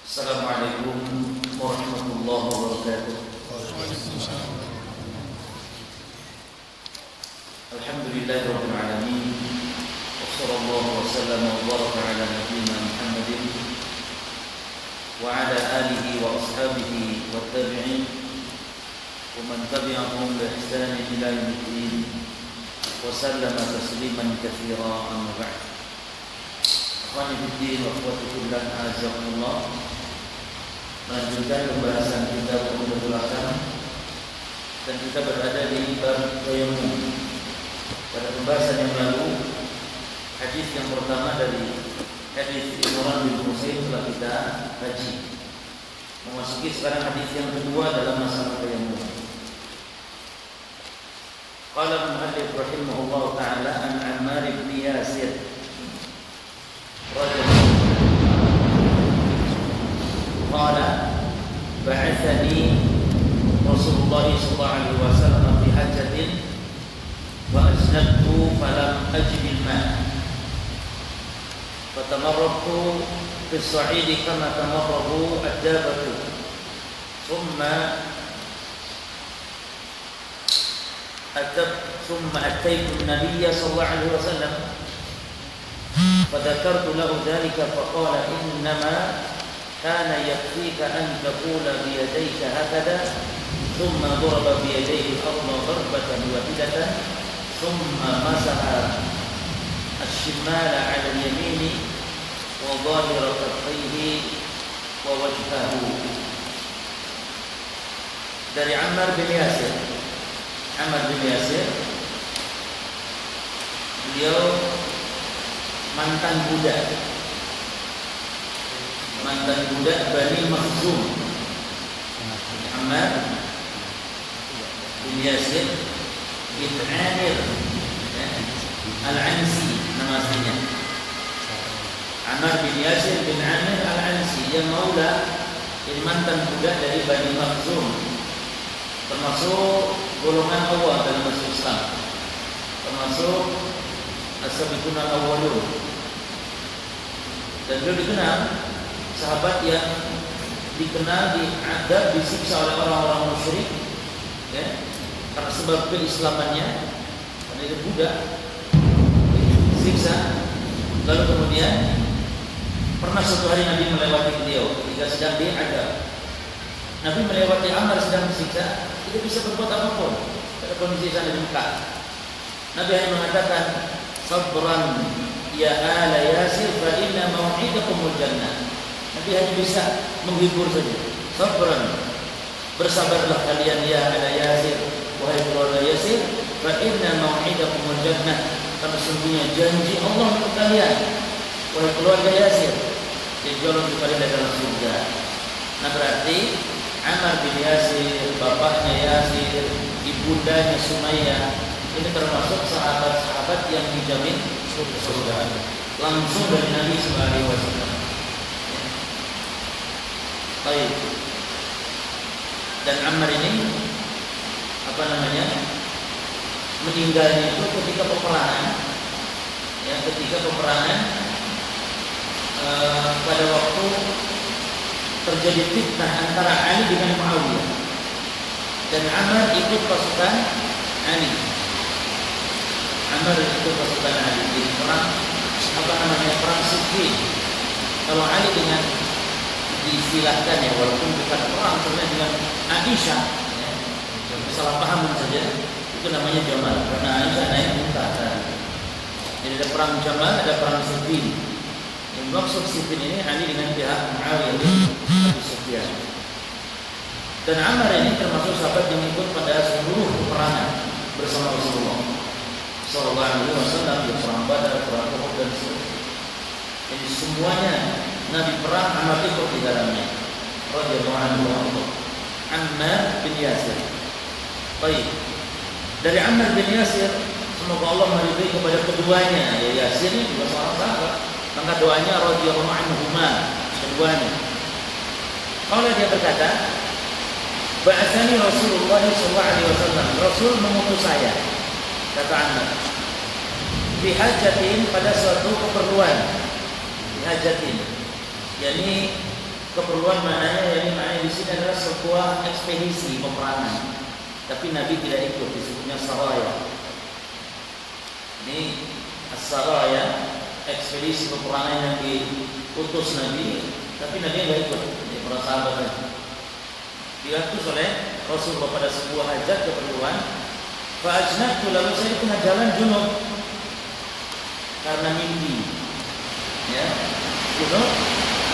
Assalamualaikum warahmatullahi wabarakatuh. Alhamdulillahirabbil alamin. Wassallallahu wasallama wa baraka ala nabiyyina Muhammadin wa ala alihi wa ashabihi wat tabi'in wa man tabi'ahum bi ihsan ila yaumiddin wa sallama tasliman katsiran amma ba'd. Ikhwani fiddin wa akhwati fillah, azakumullah. Melanjutkan pembahasan kitab Umdatul Ahkam, dan kita berada di bab tayammum. Pada pembahasan yang lalu, hadis yang pertama dari hadis Imran bin Husain telah kita kaji. Memasuki sekarang hadis yang kedua dalam masalah tayammum. Qala al-muallif rahimahullah ta'ala an Ammar bin Yasir radhiyallahu qala ba'athani Rasulullah sallallahu alaihi wasallam fi hajatin wa aznabtu falam ajid al-ma' fatamarratu fi as-sa'id kama tamarrahu ad-dabatu thumma ataitu an-nabiy sallallahu alaihi wasallam fadzakartu lahu dhalika faqala innama كان يكفيك أن تقول بيديك هكذا ثم ضرب بيديه الأرض ضربة واحدة ثم مسح الشمال على اليمين وظاهر كفيه ووجهه. Dari Ammar bin Yasir. Ammar bin Yasir, beliau mantan budak Bani Makhzum. Ammar bin Yasir bin Amir Al-Ansi nama aslinya. Ammar bin Yasir bin Amir Al-Ansi, yang maula, yang mantan budak dari Bani Makhzum, termasuk golongan awal dalam masuk Islam, termasuk as-sabiqun al-awwalun. Dan beliau dikenal sahabat yang dikenal diadab, disiksa oleh orang-orang musyrik, ya, karena sebab keislamannya, karena itu budak, disiksa. Lalu kemudian pernah suatu hari Nabi melewati beliau ketika sedang diadab. Nabi melewati Ammar sedang disiksa, tidak bisa berbuat apapun pada kondisi sana di Mekah. Nabi hanya mengatakan, sabran ya ala Yasir fa inna mau'idakumul jannah. Nabi hanya bisa menghibur saja. Sabran, bersabarlah kalian ya ala Yasir, wahai keluarga Yasir, fa inna mau'idakumul jannah, karena sesungguhnya janji Allah untuk kalian, wahai keluarga Yasir, janji Allah untuk kalian adalah surga. Nah, berarti Ammar bin Yasir, bapaknya Yasir, ibundanya Sumayyah, ini termasuk sahabat-sahabat yang dijamin surga langsung dari Nabi sallallahu alaihi wasallam. Baik. Dan Ammar ini meninggalnya itu ketika peperangan, ya, pada waktu terjadi fitnah antara Ali dengan Muawiyah, dan Ammar ikut pasukan Ali. Di perang perang Siffin. Kalau Ali dengan diistilahkan, ya, walaupun bukan perang sebenarnya, dengan Aisyah, ya, kesalahpahaman saja, itu namanya Jamal, karena Aisyah naik muka. Jadi ada perang Jamal, ada perang Siffin. Yang maksud Siffin ini Ali dengan pihak Muawiyah bin Abi Sufyan. Dan Ammar ini termasuk sahabat yang ikut pada seluruh peperangan bersama Rasulullah sallallahu alaihi wasallam, di perang Badar, perang Uhud, dan seterusnya. Jadi semuanya Nabi perang, Ammar ikut di dalamnya. Radhiyallahu anhu. Ammar bin Yasir. Baik. Dari Ammar bin Yasir, semoga Allah meridai kepada keduanya. Ya, Yasir ini juga seorang sahabat. Maka doanya radhiyallahu anhuma, keduanya. Kalau dia berkata, ba'atsani Rasulullah sallallahu alaihi wasallam, Rasul mengutus saya, kata Ammar, fi hajatin, pada suatu keperluan, fi hajatin, yakni keperluan maknanya, yang maknanya di sini adalah sebuah ekspedisi peperangan. Tapi Nabi tidak ikut, disebutnya saraya. Ini as-saraya, ekspedisi peperangan yang diutus Nabi, tapi Nabi tidak ikut. Ini para sahabatnya diutus oleh Rasulullah pada sebuah hajat keperluan. Fa'ajnabtu, lalu saya di tengah jalan junub karena mimpi. Ya, junub.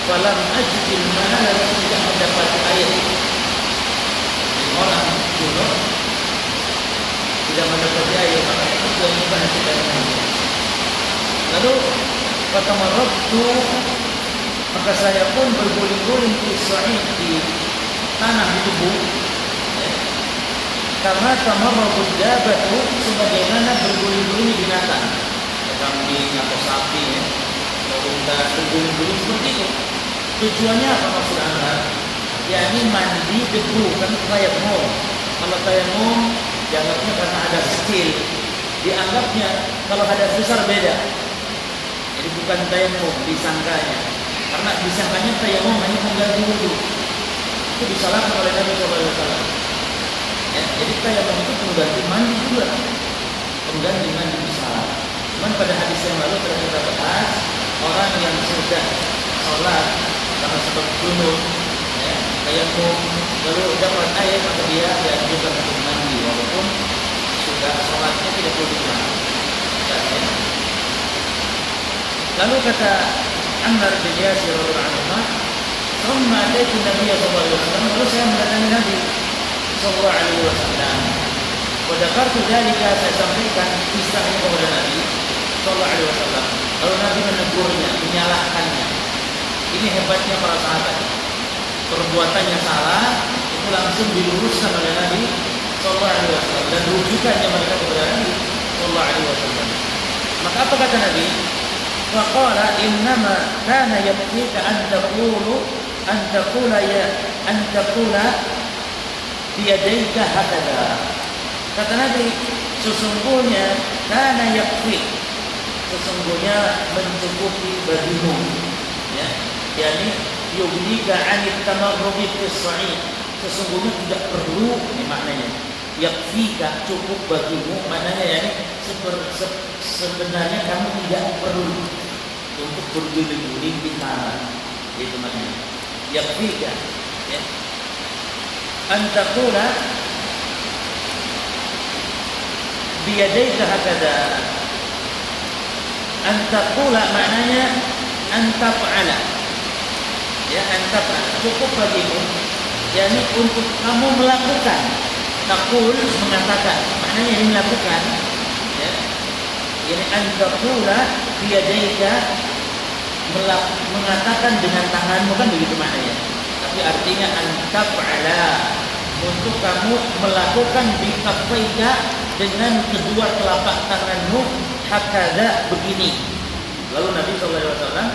Falam ajidil ma'a, lalu tidak mendapati air. Orang junub tidak mendapati air, maka itu bukan tidak mandi. Lalu kata marabtu, maka saya pun berguling-guling di sa'id, di tanah di tubuh, ya. Karena tamarrabud dabatu, sebagaimana berguling-guling binatang, kambing atau sapi, ya. Kalau kita berguling-guling seperti itu, tujuannya apa maksud Anda? Yakni mandi debu, kan tayamum. Kalau tayamum dianggapnya karena ada kecil, dianggapnya kalau ada besar beda. Jadi bukan tayamum disangkanya, karena disangkanya tayamum hanya mengganti wudu. Itu disalahkan oleh Nabi SAW. Ya, jadi tayamum itu pengganti mandi juga, pengganti mandi besar. Cuman pada hadis yang lalu telah kita bahas, orang yang sudah sholat karena sebab junub, ya, tayamum, lalu dapat air, maka dia dianjurkan untuk mandi walaupun sudah sholatnya tidak perlu diulang. Ya. Lalu kata Ammar bin Yasir radhiyallahu anhu, "Thumma ataitu Nabi sallallahu alaihi wasallam," lalu saya mendatangi Nabi sallallahu alaihi wasallam. Wa dzakartu dzalika, saya sampaikan kisahnya kepada Nabi sallallahu alaihi wasallam. Lalu Nabi menegurnya, menyalahkannya. Ini hebatnya para sahabat. Perbuatannya salah itu langsung diluruskan oleh Nabi sallallahu alaihi wasallam dan rujukannya mereka kepada Nabi sallallahu alaihi wasallam. Maka apa kata Nabi? Faqala innama kana yakfika an taqula biyadayka hakadha. Kata Nabi, sesungguhnya kana yakfi, sesungguhnya mencukupi bagimu, ya, yakni yugnika 'anil tamarrubi fis sa'id, sesungguhnya tidak perlu, ini maknanya yakfika, cukup bagimu, maknanya yakni sebenarnya kamu tidak perlu untuk berguling-guling di tanah, itu maknanya yakfika, ya. Antaqula biyadayka hakada, antaqula maknanya antaf'ala, ya, antaf'ala, cukup bagimu, yakni untuk kamu melakukan. Taqul mengatakan, maknanya ini melakukan, ya. Ini antaqula biyadayka, mengatakan dengan tanganmu, kan begitu maknanya. Tapi artinya antaf'ala, untuk kamu melakukan bikaffaika, dengan kedua telapak tanganmu, hakada, begini. Lalu Nabi SAW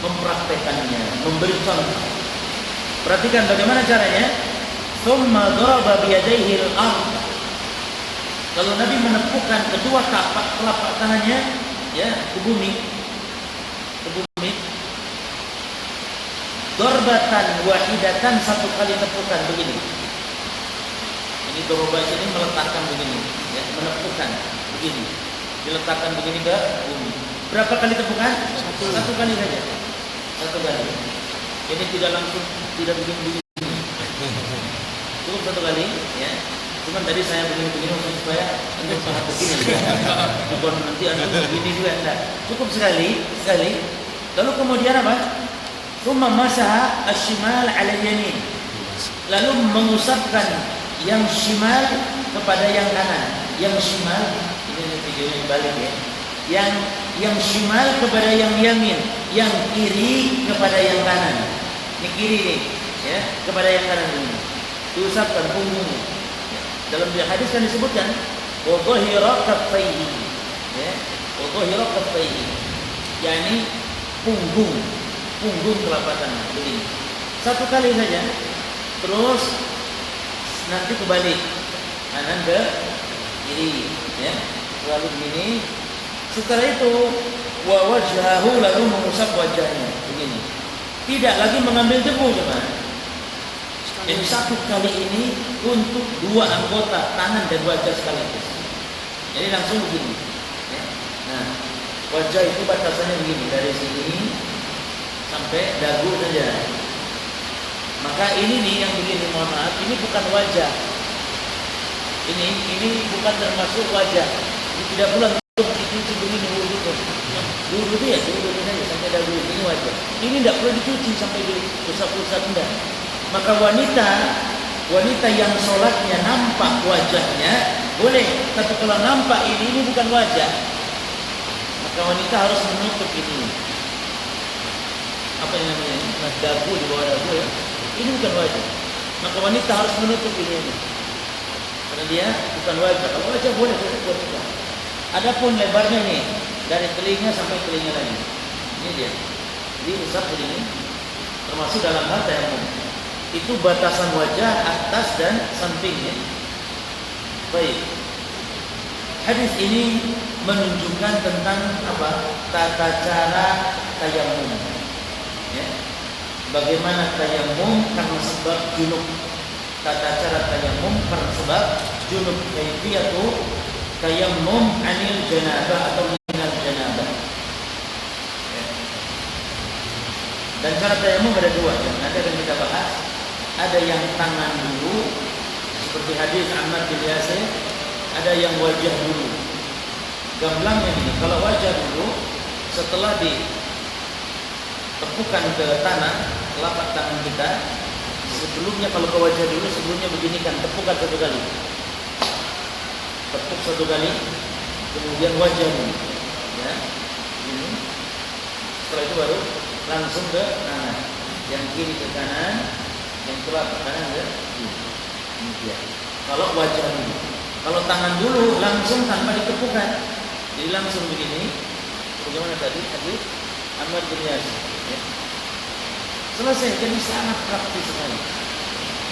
mempraktekannya, memberi contoh. Perhatikan bagaimana caranya. Thumma daraba biyadayhi al-ard. Lalu Nabi menepukkan kedua telapak tangannya, ya, ke bumi. Darbatan wahidatan, satu kali tepukan begini. Ini doroba ini meletakkan begini, ya, menepukkan begini, diletakkan begini ke bumi. Berapa kali tepukan? Satu kali saja. Satu kali. Ini tidak langsung, tidak begini. Cukup satu kali, ya. Cuman tadi saya begini supaya anda sangat begini, bukan nanti anda begini juga, enggak. Cukup sekali. Lalu kemudian apa? Thumma masaha asy-syimal 'ala al-yamin. Lalu mengusapkan yang shimal kepada yang kanan. Yang shimal, ini videonya balik, ya. Yang shimal kepada yang yamin, yang kiri kepada yang kanan. Ini kiri nih, ya, kepada yang kanan ini. Diusapkan punggungnya. Ya. Dalam hadis kan disebutkan wa dhahira kaffaihi, ya, wa dhahira kaffaihi, yakni punggung telapak tangan begini. Satu kali saja. Terus nanti kebalik, kanan ke kiri, ya, lalu begini. Setelah itu wa wajhahu, lalu mengusap wajahnya begini. Tidak lagi mengambil debu teman. Jadi satu kali ini untuk dua anggota tangan dan wajah sekaligus. Jadi langsung begini. Ya. Nah, wajah itu batasannya begini dari sini sampai dagu saja. Maka ini nih yang begini, mohon maaf, ini bukan wajah. Ini bukan termasuk wajah. Ini tidak pula untuk dicuci begini wudhu. Wudhu itu ya wudhu saja sampai dagu ini wajah. Ini tidak perlu dicuci sampai usap-usap enggak. Maka wanita yang sholatnya nampak wajahnya boleh, tapi kalau nampak ini bukan wajah, maka wanita harus menutup ini. Apa yang namanya? Dagu di bawah dagu ya. Ini bukan wajah. Maka wanita harus menutup ini. Karena dia bukan wajah. Kalau wajah boleh buat kita. Adapun lebarnya nih dari telinga sampai telinga lagi. Ini dia. Jadi usap begini. Termasuk dalam hal tayamum. Itu batasan wajah atas dan sampingnya. Baik. Hadis ini menunjukkan tentang apa? Tata cara tayamum. Ya. Bagaimana tayamum karena sebab junub. Tata cara tayamum karena sebab junub. Kaifiyatu tayamum anil janabah atau minal janabah. Ya. Dan cara tayamum ada dua yang nanti akan kita bahas. Ada yang tangan dulu seperti hadis Ammar bin Yasir, ada yang wajah dulu. Gamblangnya ini, kalau wajah dulu setelah ditepukan ke tanah telapak tangan kita, sebelumnya kalau ke wajah dulu sebelumnya begini kan, tepukan satu kali, tepuk satu kali, kemudian wajah dulu, ya, ini. Setelah itu baru langsung ke kanan, yang kiri ke kanan, yang telapak kanan ke kiri. Demikian. Kalau wajah dulu, kalau tangan dulu langsung tanpa ditepukan, jadi langsung begini. Bagaimana tadi? Hadis Ammar bin Yasir. Ya. Selesai, jadi sangat praktis sekali.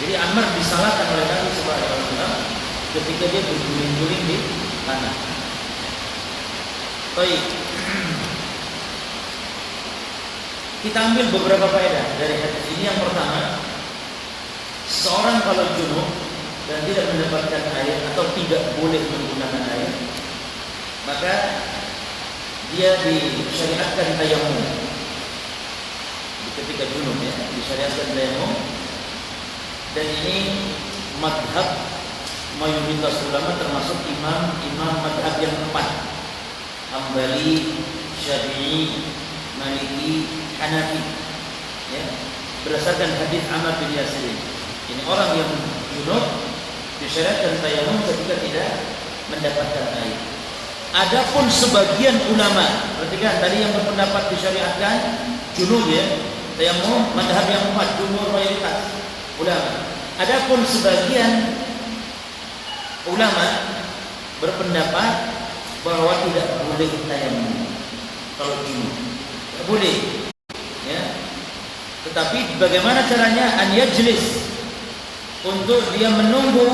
Jadi Ammar disalahkan oleh Nabi Sallallahu Alaihi Wasallam ketika dia berguling-guling di tanah. Baik. Kita ambil beberapa faedah dari hadis ini. Yang pertama, seorang kalau junub dan tidak mendapatkan air atau tidak boleh menggunakan air, maka dia disyariatkan tayamum. Ketika junub ya, disyariatkan tayamum. Dan ini madhab mayoritas ulama termasuk imam madhab yang empat: Hambali, Syafi'i, Maliki, Hanafi. Ya, berdasarkan hadis Ammar bin Yasir. Ini orang yang junub disyariatkan tayamum ketika tidak mendapatkan air. Adapun sebagian ulama, perhatikan tadi yang berpendapat disyariatkan junub ya, tayamum madhab yang empat, jumhur mayoritas ulama. Adapun sebagian ulama berpendapat bahwa tidak boleh tayamum kalau junub. Tidak boleh. Ya. Tetapi bagaimana caranya? An yajlis, untuk dia menunggu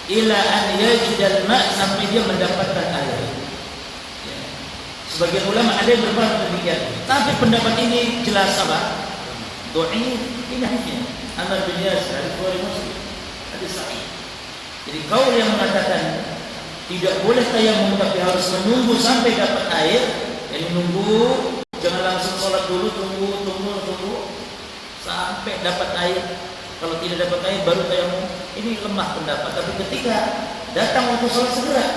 ila an yajidal ma', sampai dia mendapatkan air. Ya. Sebagian ulama ada yang berpendapat demikian. Tapi pendapat ini jelas apa? Dhaif. Ini hadisnya Ammar bin Yasir, hadis Bukhari Muslim, hadis sahih. Jadi kaul yang mengatakan tidak boleh tayamum tapi harus menunggu sampai dapat air, yang menunggu, jangan langsung sholat dulu, tunggu sampai dapat air. Kalau tidak dapat air baru tayamum, ini lemah pendapat. Tapi ketika datang waktu sholat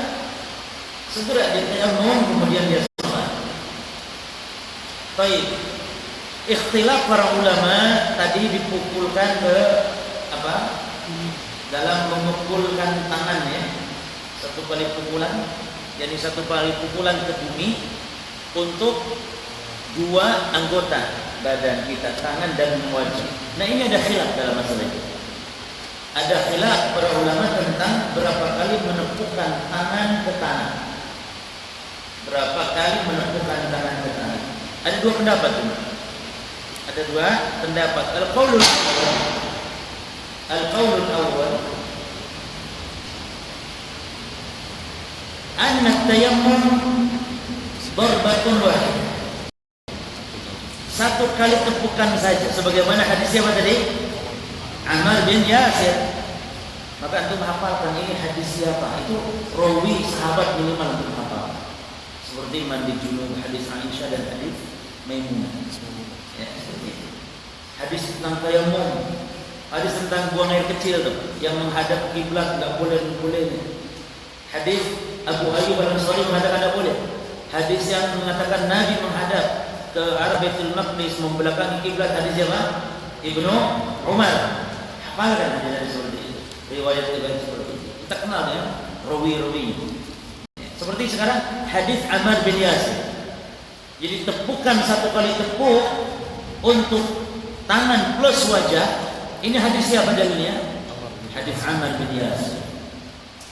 segera dia tayamum, kemudian dia sholat. Baik, ikhtilaf para ulama tadi dipukulkan ke apa? Dalam memukulkan tangannya, satu kali pukulan, jadi satu kali pukulan ke bumi untuk dua anggota badan kita, tangan dan wajah. Nah ini ada khilaf dalam masalah itu. Ada khilaf para ulama tentang berapa kali menepukkan tangan ke tanah. Berapa kali menepukkan tangan ke tanah. Ada dua pendapat ini. Ada dua pendapat. Al-qaulul awal anna tayammum darbatun wahidah. satu kali tepukan saja, sebagaimana hadis siapa tadi? Ammar bin Yasir. Maka antum hafalkan ini hadis siapa? Itu rawi sahabat minimal untuk hafal. Seperti mandi junub, hadis Aisyah dan hadis Maimunah. Ya, seperti itu. Hadis tentang tayammum, hadis tentang buang air kecil tuh, yang menghadap kiblat enggak boleh. Hadis Abu Ayyub Al-Ansari mengatakan tidak boleh. Hadis yang mengatakan Nabi menghadap ke arah Baitul Maqdis membelakangi kiblat, hadis siapa? Ibnu Umar. Hafalkan hadis seperti itu. Riwayat-riwayat seperti itu. Kita kenal ya rawi-rawi. Seperti sekarang hadis Ammar bin Yasir. Jadi tepukan satu kali tepuk untuk tangan plus wajah. Ini hadis siapa dalilnya? Hadis Ammar bin Yasir.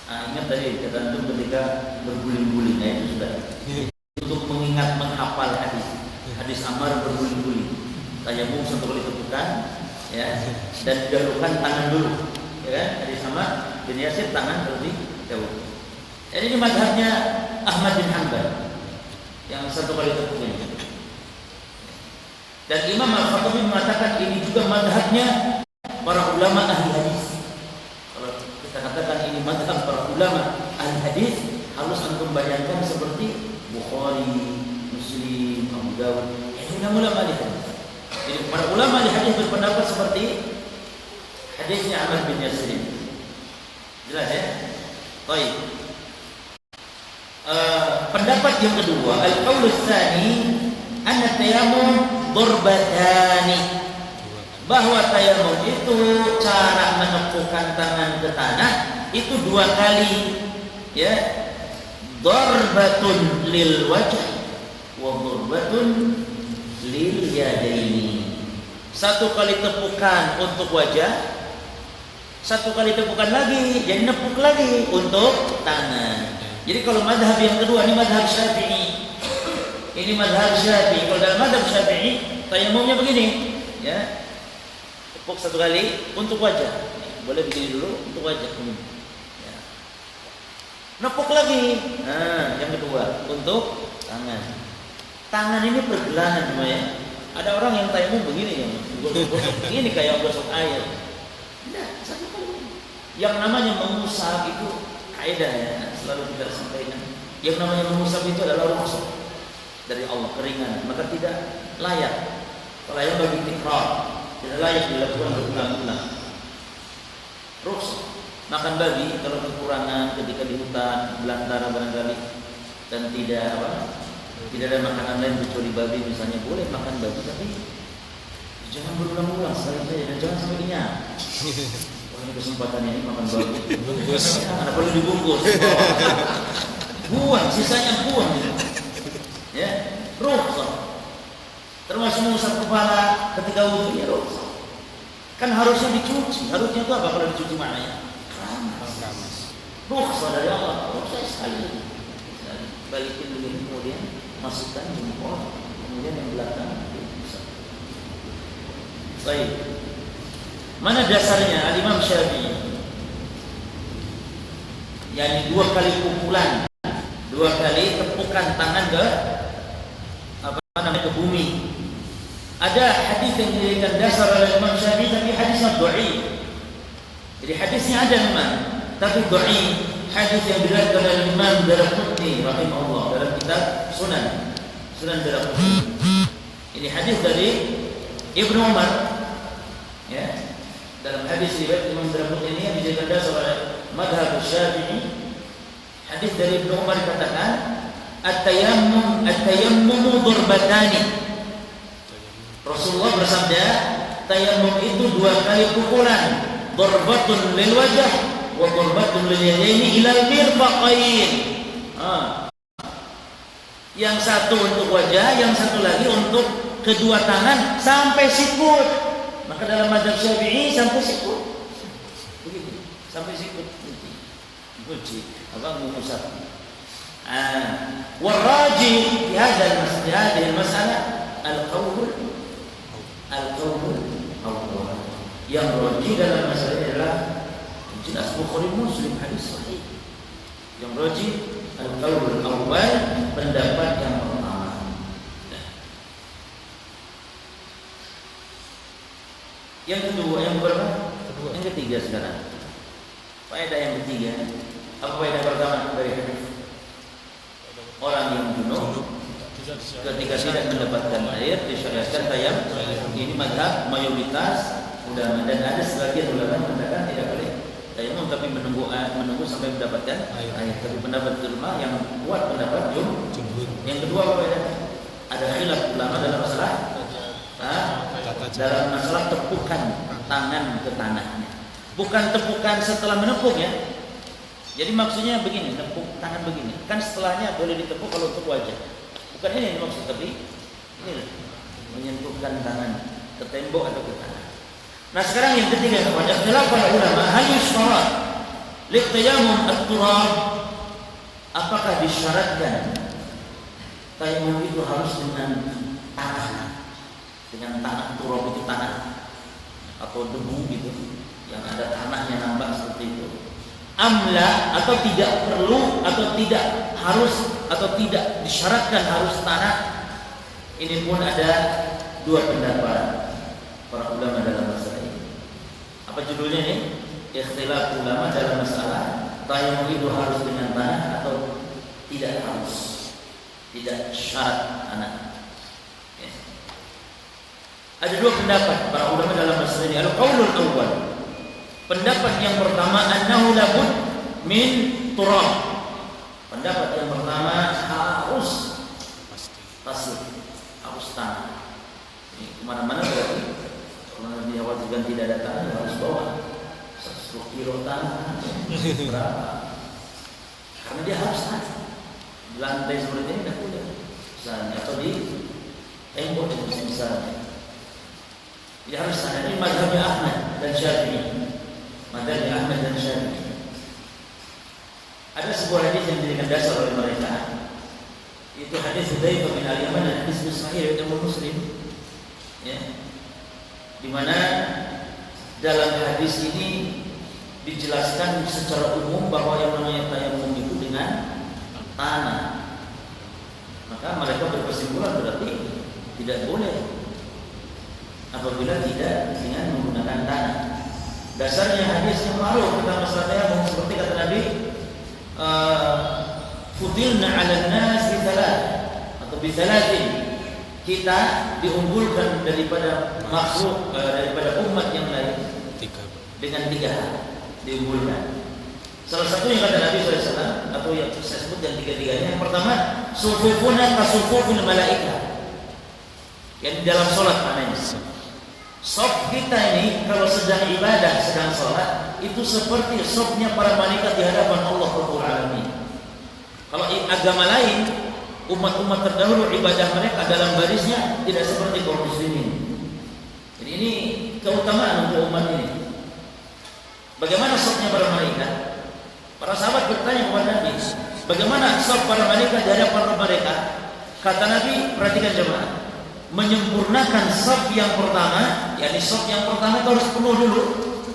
Ingat tadi kata antum ketika berguling-guling, itu sudah untuk mengingat menghafal hadis. Hadis Ammar berguling-guling. Tayammum satu kali tepukan, ya, dan didahulukan tangan dulu, ya kan? Hadis Ammar bin Yasir tangan terlebih dahulu. Jadi ini mazhabnya Ahmad bin Hanbal yang satu kali tepukan. Dan Imam Al-Khattabi mengatakan ini juga mazhabnya para ulama ahli hadis. Katakan ini mazhab para ulama ahli hadis, harus antum bayangkan seperti Bukhari, Muslim, Abu Dawud. Ini ulama ahli hadis. Jadi para ulama ahli hadis berpendapat seperti hadisnya Ammar bin Yasir. Jelas ya? Baik. Pendapat yang kedua, al-qaul tsani anna tayammum darbatani. Bahwa tayammum itu cara menepukkan tangan ke tanah itu dua kali, ya. Darbatun lil wajh wa darbatun lil yadaini. Satu kali tepukan untuk wajah, satu kali tepukan lagi, jadi nepuk lagi untuk tangan. Jadi kalau mazhab yang kedua, ini mazhab Syafi'i. Ini mazhab Syafi'i. Kalau dalam mazhab Syafi'i tayammumnya begini, ya. Tepuk satu kali untuk wajah. Boleh begini dulu untuk wajah ini. Ya. Nepuk lagi. Nah, yang kedua untuk tangan. Tangan ini pergelangan semua ya. Ada orang yang tayammum begini ya. Ini kayak gosok air. Tidak, satu kali. Yang namanya mengusap itu kaidah ya, selalu kita sampaikan. Yang namanya mengusap itu adalah rukhsah dari Allah, keringan. Maka tidak layak. Kalau yang bagi tikrar, tidak layak dilakukan berulang-ulang. Rukhsah. Makan babi kalau kekurangan ketika di hutan belantara barangkali dan tidak ada makanan lain kecuali babi, misalnya boleh makan babi, tapi jangan berulang-ulang sekali saja dan jangan sampai kenyang. Ini kesempatannya ini makan babi. Ada perlu dibungkus. Buang, sisanya buang. Ya, rukhsah. Termasuk mengusap kepala ketika wudu, ya rukhsah. Kan harusnya dicuci. Harusnya itu apa kalau dicuci maknanya? Keramas. Rukhsah dari Allah. Rukhsah sekali. Balikin begini, kemudian masukkan jempol, kemudian yang belakang bisa. Baik. Mana dasarnya Al-Imam Syafi'i? Yani dua kali pukulan, dua kali tepukan tangan ke ke bumi. Ada hadis yang dijadikan dasar oleh Imam Syafi'i, tapi hadisnya dhaif. Jadi hadisnya ada memang, tapi dhaif. Hadis yang diriwayatkan oleh Imam Daraqutni rahimahullah dalam kitab Sunan Daraqutni. Ini hadis dari Ibnu Umar. Ya. Dalam hadis riwayat Imam Daraqutni ini yang dijadikan dasar oleh mazhab Syafi'i, hadis dari Ibnu Umar katakan at-tayammum darbatani. Rasulullah bersabda, tayammum itu dua kali pukulan, darbatun lil wajh wa darbatun lil yadaini ila al-mirfaqain. Yang satu untuk wajah, yang satu lagi untuk kedua tangan sampai sikut. Maka dalam mazhab Syafi'i sampai sikut. Begitu, sampai sikut. Kunci apa mengusap. Warajih di hadhihi al-mas'alah al-qaul Allah. Yang rajih dalam masalah ini adalah jelas Bukhari Muslim hadis sahih. Yang rajih al-qaul awal, pendapat yang pertama. Yang kedua, yang berapa? Kedua. Yang ketiga sekarang. Faedah yang ketiga. Apa faedah pertama dari hadis? Orang yang junub ketika tidak mendapatkan air disyariatkan tayamum. Ini mazhab mayoritas ulama, dan ada sebagian ulama mengatakan tidak boleh tayamum tapi menunggu sampai mendapatkan air. Tapi pendapat ulama yang kuat pendapat jumhur. Yang kedua apa ya? Ada khilaf ulama dalam masalah dalam masalah tepukan tangan ke tanahnya. Bukan tepukan setelah menepuk ya. Jadi maksudnya begini, tepuk tangan begini. Kan setelahnya boleh ditepuk kalau untuk wajah. Bukan ini yang dimaksud, tapi ini menyentuhkan tangan ke tembok atau ke tanah. Nah sekarang yang ketiga kepada khilaf para ulama, hal yusyarat liqtayamum at-turab, apakah disyaratkan tayamum itu harus dengan tanah, dengan tanah. Turab itu tanah atau debu gitu yang ada tanahnya nambah seperti itu, amla, atau tidak perlu atau tidak harus atau tidak disyaratkan harus tanah. Ini pun ada dua pendapat para ulama dalam masalah ini. Apa judulnya ini? Ikhtilaf ulama dalam masalah tayamum itu harus dengan tanah atau tidak harus, tidak syarat tanah. Ya. Ada dua pendapat para ulama dalam masalah ini. Al-qaulul awwal, pendapat yang pertama, annahu labud min turab. Pendapat yang pertama harus tasir, harus tanah. Ini kemana-mana berarti kalau dikhawatirkan tidak ada tanah harus bawa 100 kilo tanah berapa? Karena dia harus tanah. Di lantai seperti ini tidak boleh misalnya, atau di tembok misalnya. Dia harus tanah. Ini mazhabnya Ahmad dan Syafi'i. Mazhabnya Ahmad dan Syafi'i. Ada sebuah hadis yang dijadikan dasar oleh mereka. Itu hadis Hudzaifah bin Al-Yaman dan hadis Sahih riwayat Muslim. Ya. Di mana dalam hadis ini dijelaskan secara umum bahwa yang namanya tayamum itu dengan tanah. Maka mereka berkesimpulan berarti tidak boleh apabila tidak dengan menggunakan tanah. Dasarnya hadis yang ma'ruf tentang masalah tayamum seperti kata Nabi, futilna 'alan nas bi thalath atau bi thalathin, kita diunggulkan daripada makhluk daripada umat yang lain dengan 3 hal diunggulkan. Salah satu yang kata Nabi SAW atau yang saya sebut yang 3-tiganya, yang pertama sufufuna kasufufil malaika, yang di dalam sholat maknanya. Shaf kita ini kalau sedang ibadah, sedang sholat, itu seperti shafnya para malaikat di hadapan Allah Rabbul Alamin. Kalau agama lain, umat-umat terdahulu ibadah mereka dalam barisnya tidak seperti kaum muslimin. Jadi ini keutamaan untuk umat ini. Bagaimana shafnya para malaikat? Para sahabat bertanya kepada Nabi, bagaimana shaf para malaikat di hadapan mereka? Kata Nabi, perhatikan jemaah, menyempurnakan shaf yang pertama, yakni shaf yang pertama itu harus penuh dulu,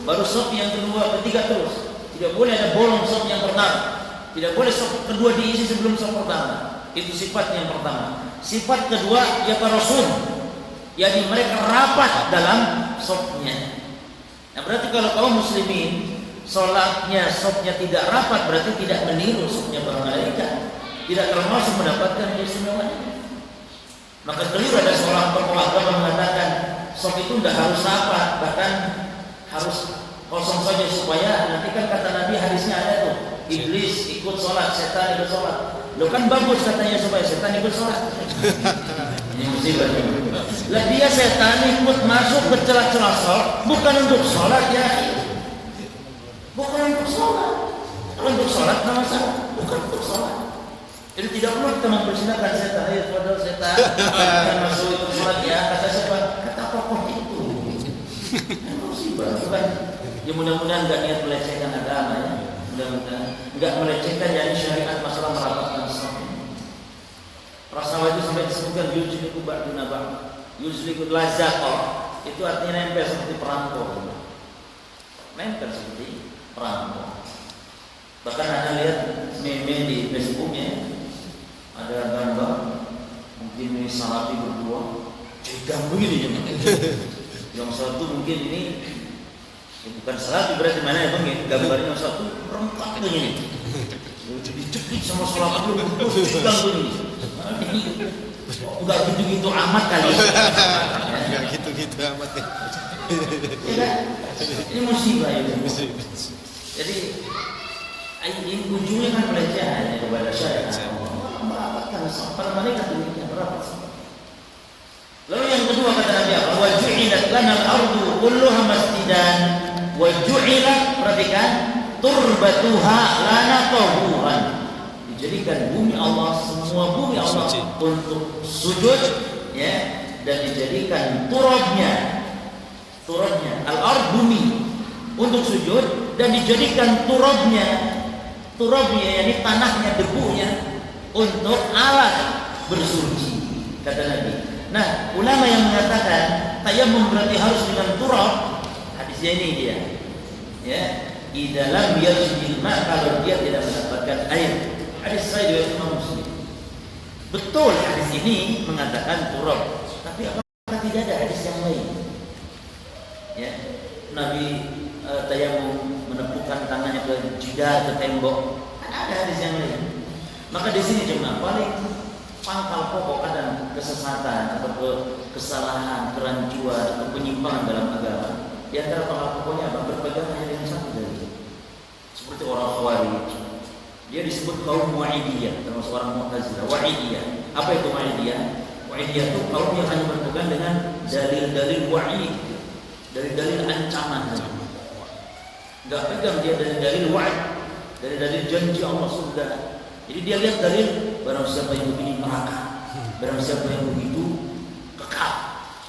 baru shaf yang kedua, ketiga terus. Tidak boleh ada bolong shaf yang pertama. Tidak boleh shaf kedua diisi sebelum shaf pertama. Itu sifat yang pertama. Sifat kedua ya rasul, yakni mereka rapat dalam shafnya. Nah berarti kalau kaum muslimin sholatnya shafnya tidak rapat, berarti tidak meniru shafnya para malaikat, tidak termasuk mendapatkan keistimewaan. Maka keliru ada seorang tokoh agama mengatakan shaf itu tidak harus rapat, bahkan harus kosong saja supaya nanti kan kata Nabi hadisnya ada tuh, iblis ikut sholat, setan ikut sholat. Lo kan bagus katanya supaya setan ikut sholat. Ini musibah. Lah dia setan ikut masuk ke celah-celah sholat, bukan untuk sholat ya, bukan untuk sholat. Kalau untuk sholat nggak masalah, bukan untuk sholat. Jadi tidak perlu kita mempersilahkan setan, padahal setan yang masuk itu sholat ya, kata siapa? Kata tokoh itu. Musibah, bukan? Ya mudah-mudahan nggak niat melecehkan agama ya, mudah-mudahan nggak melecehkan yakni syariat masalah merapatkan shaf. Para sahabat itu sampai disebutkan yujliku ba'duna ba'd, yujliku lazaqah, itu artinya nempel seperti perangko, nempel seperti perangko. Bahkan Anda lihat meme di Facebooknya, ada gambar mungkin ini Salafi berdua, cegang begini Yang satu mungkin ini bukan salat berarti mana ya Bang ya? Gambarnya yang satu rengkak begini. Dicekik sama salat lu pegang begini. Enggak gitu-gitu amat kali. Enggak gitu-gitu amat ya. Ini musibah ya. Jadi ini ujungnya kan pelecehan kepada syariat. Merapatkan para malaikat demikian merapat. Lalu yang kedua kata Nabi apa? Wa ju'ilat lana al-ardu kulluha masjidan wa ju'ilat, perhatikan, turbatuha lana tahuran. Dijadikan bumi Allah, semua bumi Allah untuk sujud, ya, dan dijadikan turabnya al-ard, bumi untuk sujud, dan dijadikan turabnya yakni tanahnya, debunya untuk alat bersuci, kata Nabi. Nah, ulama yang mengatakan tayammum berarti harus dengan turab, hadisnya ini dia, ya, di dalam yarjil ma, kalau dia tidak mendapatkan air. Hadis saya dari Imam Muslim. Betul hadis ini mengatakan turab, tapi apakah tidak ada hadis yang lain? Ya, Nabi tayammum menepukkan tangannya ke jidar, ke tembok, ada hadis yang lain. Maka di sini jemaah paling pangkal pokok kadang kesesatan atau kesalahan, kerancuan atau penyimpangan dalam agama. Di antara pangkal pokoknya apa? Berpegang hanya dengan satu dalil. Seperti orang Khawarij, dia disebut kaum Wa'idiyah, termasuk orang Mu'tazilah. Wa'idiyah, apa itu Wa'idiyah? Wa'idiyah itu kaum yang hanya berpegang dengan dalil-dalil wa'id, dalil-dalil ancaman. Enggak pegang dia dalil wa'id, dalil janji Allah surga. Jadi dia lihat dalil barang siapa yang begini neraka, barang siapa yang begitu kekal,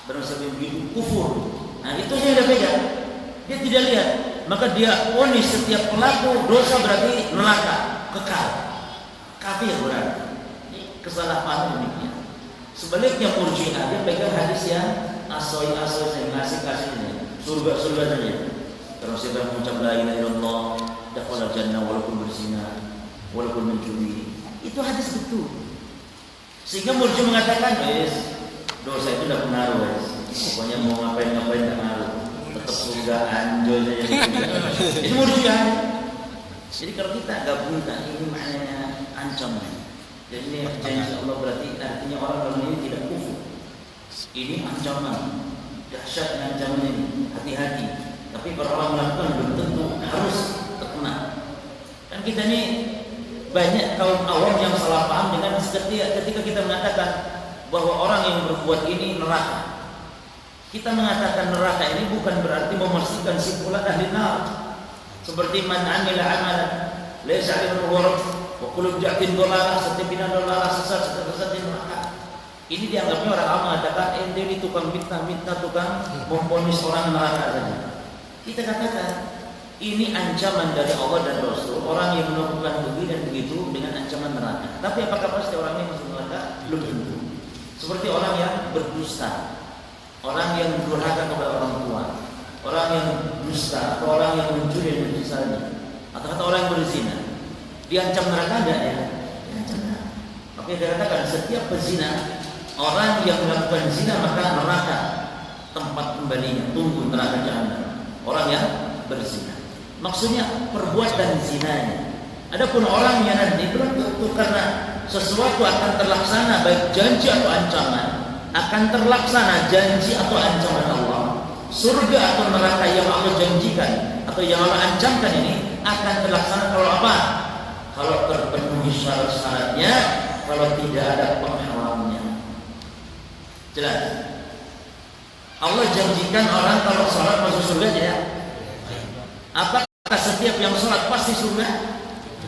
barang siapa yang begitu kufur. Nah itu yang dia pegang. Dia tidak lihat, maka dia vonis setiap pelaku dosa berarti neraka, kekal, kafir berarti. Ini kesalahpahaman demikian. Sebaliknya Murji'ah dia pegang hadis yang asoi-asoi, yang ngasih-ngasihnya, surga-surga saja. Kalau siapa yang mengucap la ilaha illallah, dakhala jannah walaupun berzina, walaupun mencuri. Itu hadis betul. Sehingga Murji mengatakan, dosa itu tidak pengaruh, guys. Pokoknya mau ngapain tidak pengaruh. Tetap surga, anjoy saja. Itu Murji. Jadi kalau kita gabungkan ini maknanya ancaman. Jadi ini janji Allah berarti artinya orang ini tidak kufur. Ini ancaman, dahsyatnya ancaman ini. Hati-hati. Tapi kalau orang melakukan belum tentu harus terkena. Kan kita ini banyak kaum awam yang salah paham dengan ketika kita mengatakan bahwa orang yang berbuat ini neraka. Kita mengatakan neraka ini bukan berarti memastikan si fulan ahli neraka. Seperti man amila amalan laysa 'alaihi warad wa kullu bid'atin dhalalah, setiap bid'ah dhalalah, sesat di neraka. Ini dianggapnya orang awam mengatakan ente ini tukang mitnah, tukang memvonis orang neraka saja. Kita katakan ini ancaman dari Allah dan Rasul. Orang yang melakukan begini dan begitu dengan ancaman neraka. Tapi apakah pasti orang yang masuk neraka? Belum tentu. Seperti orang yang berdusta, orang yang durhaka kepada orang tua, orang yang dusta, atau orang yang mencuri dan misalnya, atau kata orang yang berzina, diancam neraka enggak ya? Diancam neraka. Maka dikatakan setiap pezina, orang yang melakukan zina maka neraka tempat kembalinya, tunggu neraka jahanam. Orang yang berzina. Maksudnya perbuatan zinanya. Adapun orang yang nanti belum tentu karena sesuatu akan terlaksana baik janji atau ancaman, akan terlaksana janji atau ancaman Allah. Surga atau neraka yang Allah janjikan atau yang Allah ancamkan ini akan terlaksana kalau apa? Kalau terpenuhi syarat-syaratnya, kalau tidak ada penghalangnya. Jelas. Allah janjikan orang kalau sholat masuk surga ya. Apakah setiap yang sholat pasti surga?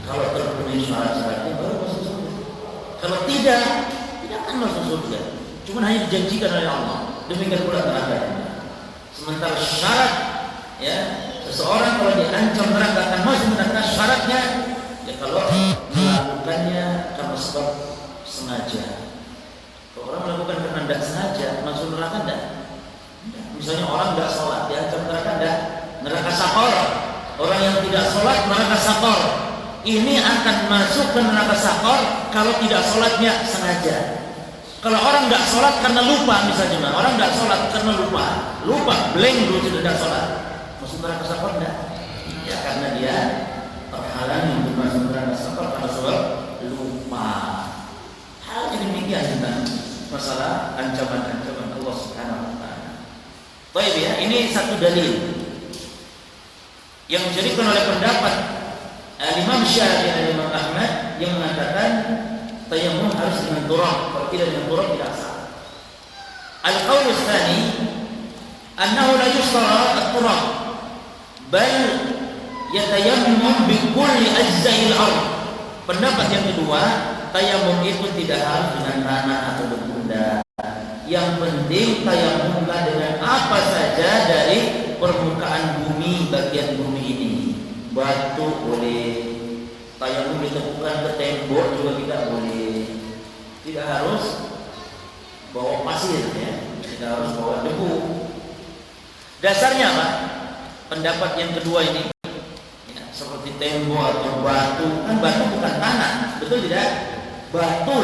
Kalau terpenuhi syarat-syaratnya baru masuk surga. Kalau tidak akan masuk surga. Cuma hanya dijanjikan oleh Allah. Demikian pula neraka. Sementara syarat, ya, seseorang kalau diancam neraka akan masuk neraka, syaratnya ya kalau melakukannya karena sebab sengaja. Kalau orang melakukan karena tidak sengaja masuk neraka tidak. Misalnya orang tidak sholat diancam neraka tidak. Neraka sakor. Orang yang tidak sholat neraka sakor. Ini akan masuk ke neraka sakor kalau tidak sholatnya sengaja. Kalau orang nggak sholat karena lupa misalnya, orang nggak sholat karena lupa, blank dulu tidak sholat, masuk neraka safar enggak? Ya karena dia terhalangi untuk masuk neraka safar karena sholat lupa. Hal yang demikian tentang masalah ancaman-ancaman Allah Subhanahu Wa Taala. Baik ya, ini satu dalil yang dijadikan oleh pendapat Imam Syafi'i dan Imam Ahmad yang mengatakan tayammum harus dengan turab, kalau tidak dengan turab tidak sah. Al-qaul tsani annahu la yushtara at-turab bal yatayammam bi kulli ajza'il ardh. Pendapat yang kedua, tayammum itu tidak harus dengan tanah atau benda. Yang penting tayammumlah dengan apa saja dari permukaan bumi, bagian bumi ini. Batu boleh, tayammum ditepukan ke tembok juga tidak boleh. Tidak harus bawa pasir ya, tidak harus bawa debu. Dasarnya apa? Pendapat yang kedua ini ya, seperti tembok atau batu, kan batu bukan tanah, betul tidak? Batu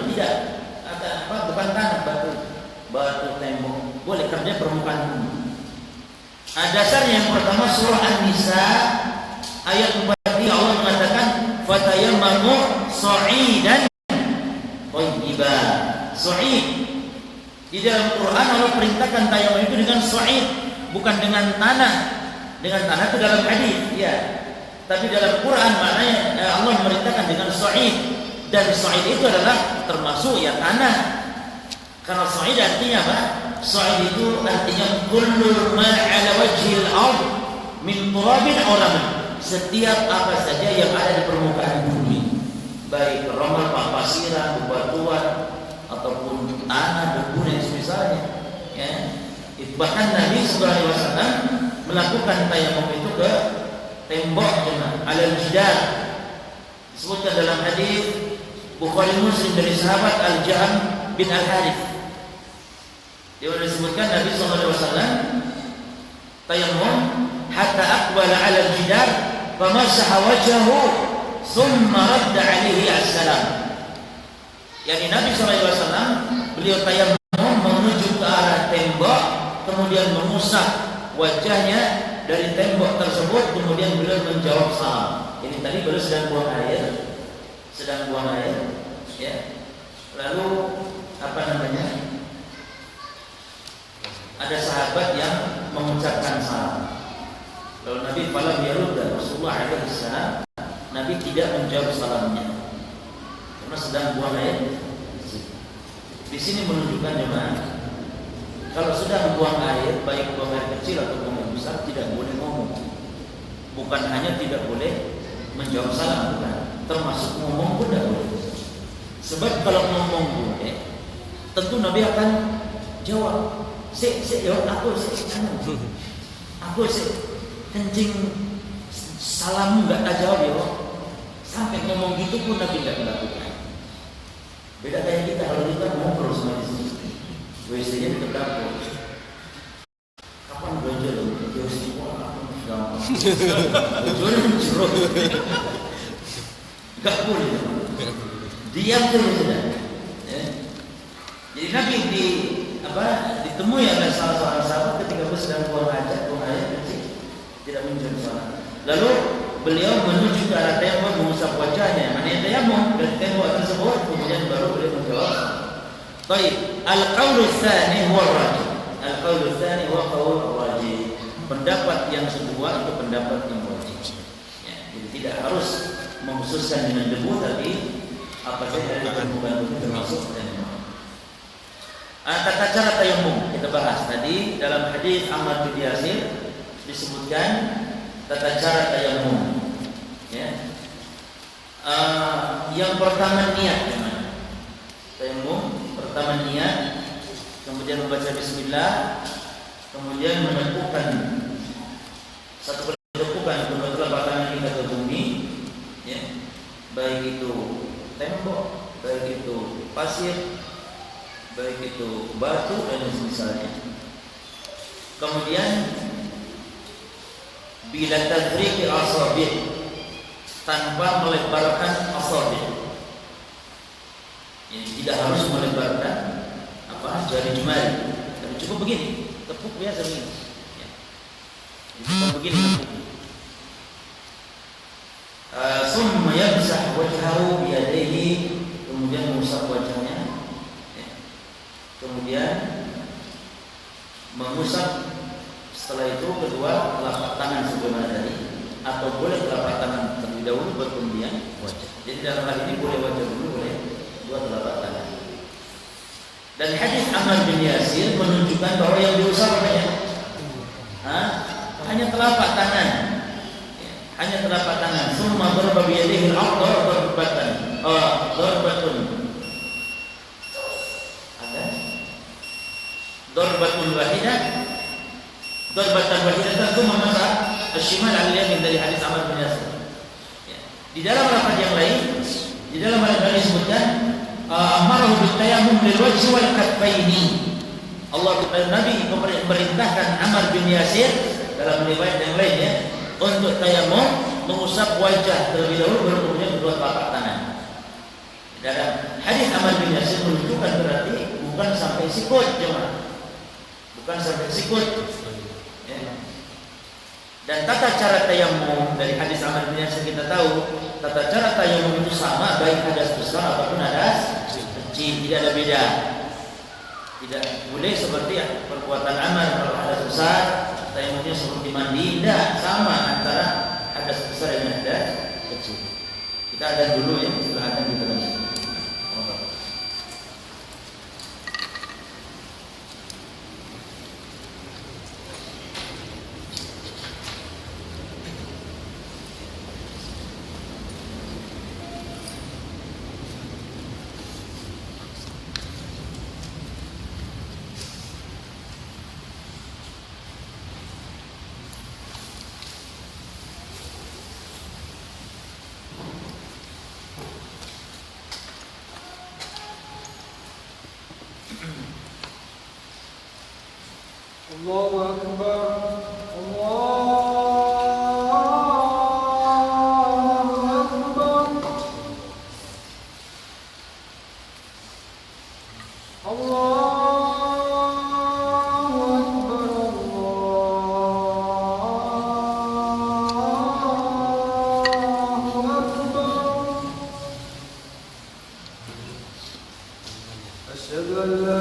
tidak, ada apa? Bukan tanah, batu tembok boleh kerja permukaan bumi. Dasarnya yang pertama surah An-Nisa ayat 4 Allah mengatakan fatayammamu sa'idan thayyiban. Sa'id di dalam Quran Allah perintahkan tayammum itu dengan sa'id, bukan dengan tanah. Dengan tanah itu dalam hadis ya. Tapi dalam Quran maknanya Allah memerintahkan dengan sa'id, dan sa'id itu adalah termasuk ya tanah. Karena sa'id artinya apa? Sa'id itu artinya kullu ma 'ala wajhil ardh min turabin aw ramin. Setiap apa saja yang ada di permukaan bumi, baik romal, papasiran, bebatuan ataupun tanah, debu dan semisalnya ya. Bahkan Nabi SAW melakukan tayammum itu ke tembok alal jidar. Disebutkan dalam hadis Bukhari Muslim dari sahabat Al-Ja'am bin Al-Harith. Dia disebutkan Nabi SAW tayammum hatta aqbala 'ala al-jidar famasaha wajhahu thumma radda 'alaihi as-salam. Yani Nabi SAW beliau tayammum menuju ke arah tembok, kemudian mengusap wajahnya dari tembok tersebut, kemudian beliau menjawab salam. Ini tadi beliau sedang buang air ya. Lalu apa namanya? Ada sahabat yang mengucapkan salam. Lalu Nabi falam yarudda, Rasulullah alaihi salam, Nabi tidak menjawab salamnya karena sedang buang air. Di sini menunjukkan jemaah, kalau sudah buang air, baik buang air kecil atau buang air besar, tidak boleh ngomong. Bukan hanya tidak boleh menjawab salam, bukan, termasuk ngomong pun tidak boleh. Sebab kalau ngomong boleh, tentu Nabi akan jawab. Jawab aku kencing salam nggak jawab ya. Sampai ngomong gitu pun Nabi nggak melakukan. Beda kayak kita, kalau kita ngobrol sama istri, WC-nya di dapur. Kapan belanja lo? Jauh sih gampang. Jualnya mencerut. Gak boleh. Diam terus sudah. Jadi Nabi ditemui oleh salah seorang sahabat ketika beliau sedang buang air kecil, tidak menjawab salam. Lalu beliau menuju ke arah tembok mengusap wajahnya. Mana yang tayammum dari tembok tersebut, kemudian baru beliau menjawab. Baik, al-qaulu tsani huwa rajih. Al-qaulu tsani huwa qaul rajih. Pendapat yang kedua itu pendapat yang rajih. Ya, jadi tidak harus mengkhususkan dengan debu, tapi apa saja dari permukaan bumi termasuk tayammum. Tata cara tayammum kita bahas tadi dalam hadis Ammar bin Yasir disebutkan tata cara tayammum. Ya. Yang pertama niat, tayammum pertama niat, kemudian membaca bismillah, kemudian menepukkan satu penepukkan kedua telapak tangan kita ke bumi, ya. Baik itu tembok, baik itu pasir, baik itu batu dan semisalnya. Kemudian bila tadriki asabi', tanpa melebarkan asabi'. Jadi tidak harus melebarkan jari jemari. Dan cukup begini, tepuk biasa begini. Ya. Cukup begini tepuk. Summa yamsah wajhahu biyadayhi, kemudian mengusap wajahnya. Ya. Kemudian mengusap, setelah itu kedua telapak tangan sebagaimana tadi, atau boleh telapak tangan terlebih dahulu baru kemudian wajah. Jadi dalam hal ini boleh wajah dulu, boleh dua telapak tangan. Dan hadis Ammar bin Yasir menunjukkan bahwa yang diusap hanya telapak tangan. Hanya telapak tangan. Summa daraba bi yadihi al-ardh darbatan. Darbatun. Ada? Darbatun wahidah. Darbatan wahidatan summa masa al-shimal al-yamin dari hadis Ammar bin Yasir. Di dalam lafaz yang lain, di dalam hadis yang disebutkan amarahu bitayammum lil wajhi wal kaffaini. Nabi memerintahkan Ammar bin Yasir dalam riwayat yang lainnya untuk tayammum, mengusap wajah terlebih dahulu baru kemudian kedua telapak tangan. Dalam hadis Ammar bin Yasir menunjukkan berarti bukan sampai sikut, jemaah. Bukan sampai sikut. Ya. Dan tata cara tayammum dari hadis Ammar bin Yasir kita tahu, tata cara tayammum itu sama baik hadas besar ataupun hadas kecil, tidak ada beda. Tidak boleh seperti perbuatan Ammar kalau hadas besar tayammumnya seperti mandi, tidak, sama antara hadas besar dan hadas kecil. Kita ada dulu ya, setelah ada kita lanjut. Allahu Akbar, Allahu Akbar, Allahu Akbar. Asyhadu an la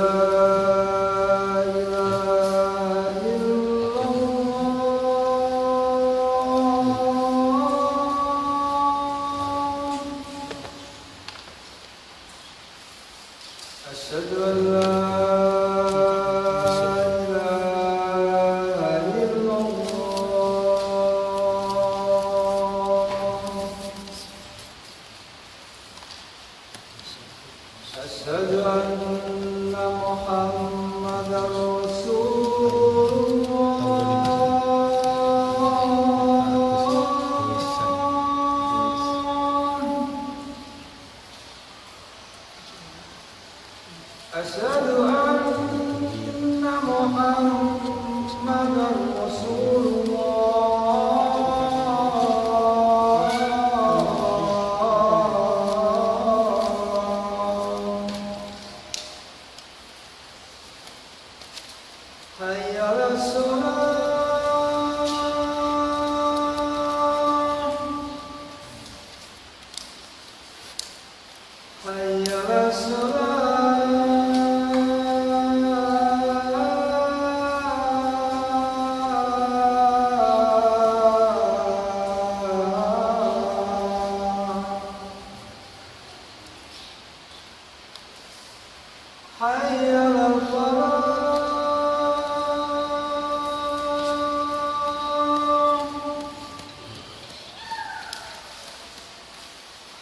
أشهد أن لا إله إلا الله أشهد أن محمدا رسول أشهد أن محمدا رسول الله حي على الصلاة حي على حي على الفلاح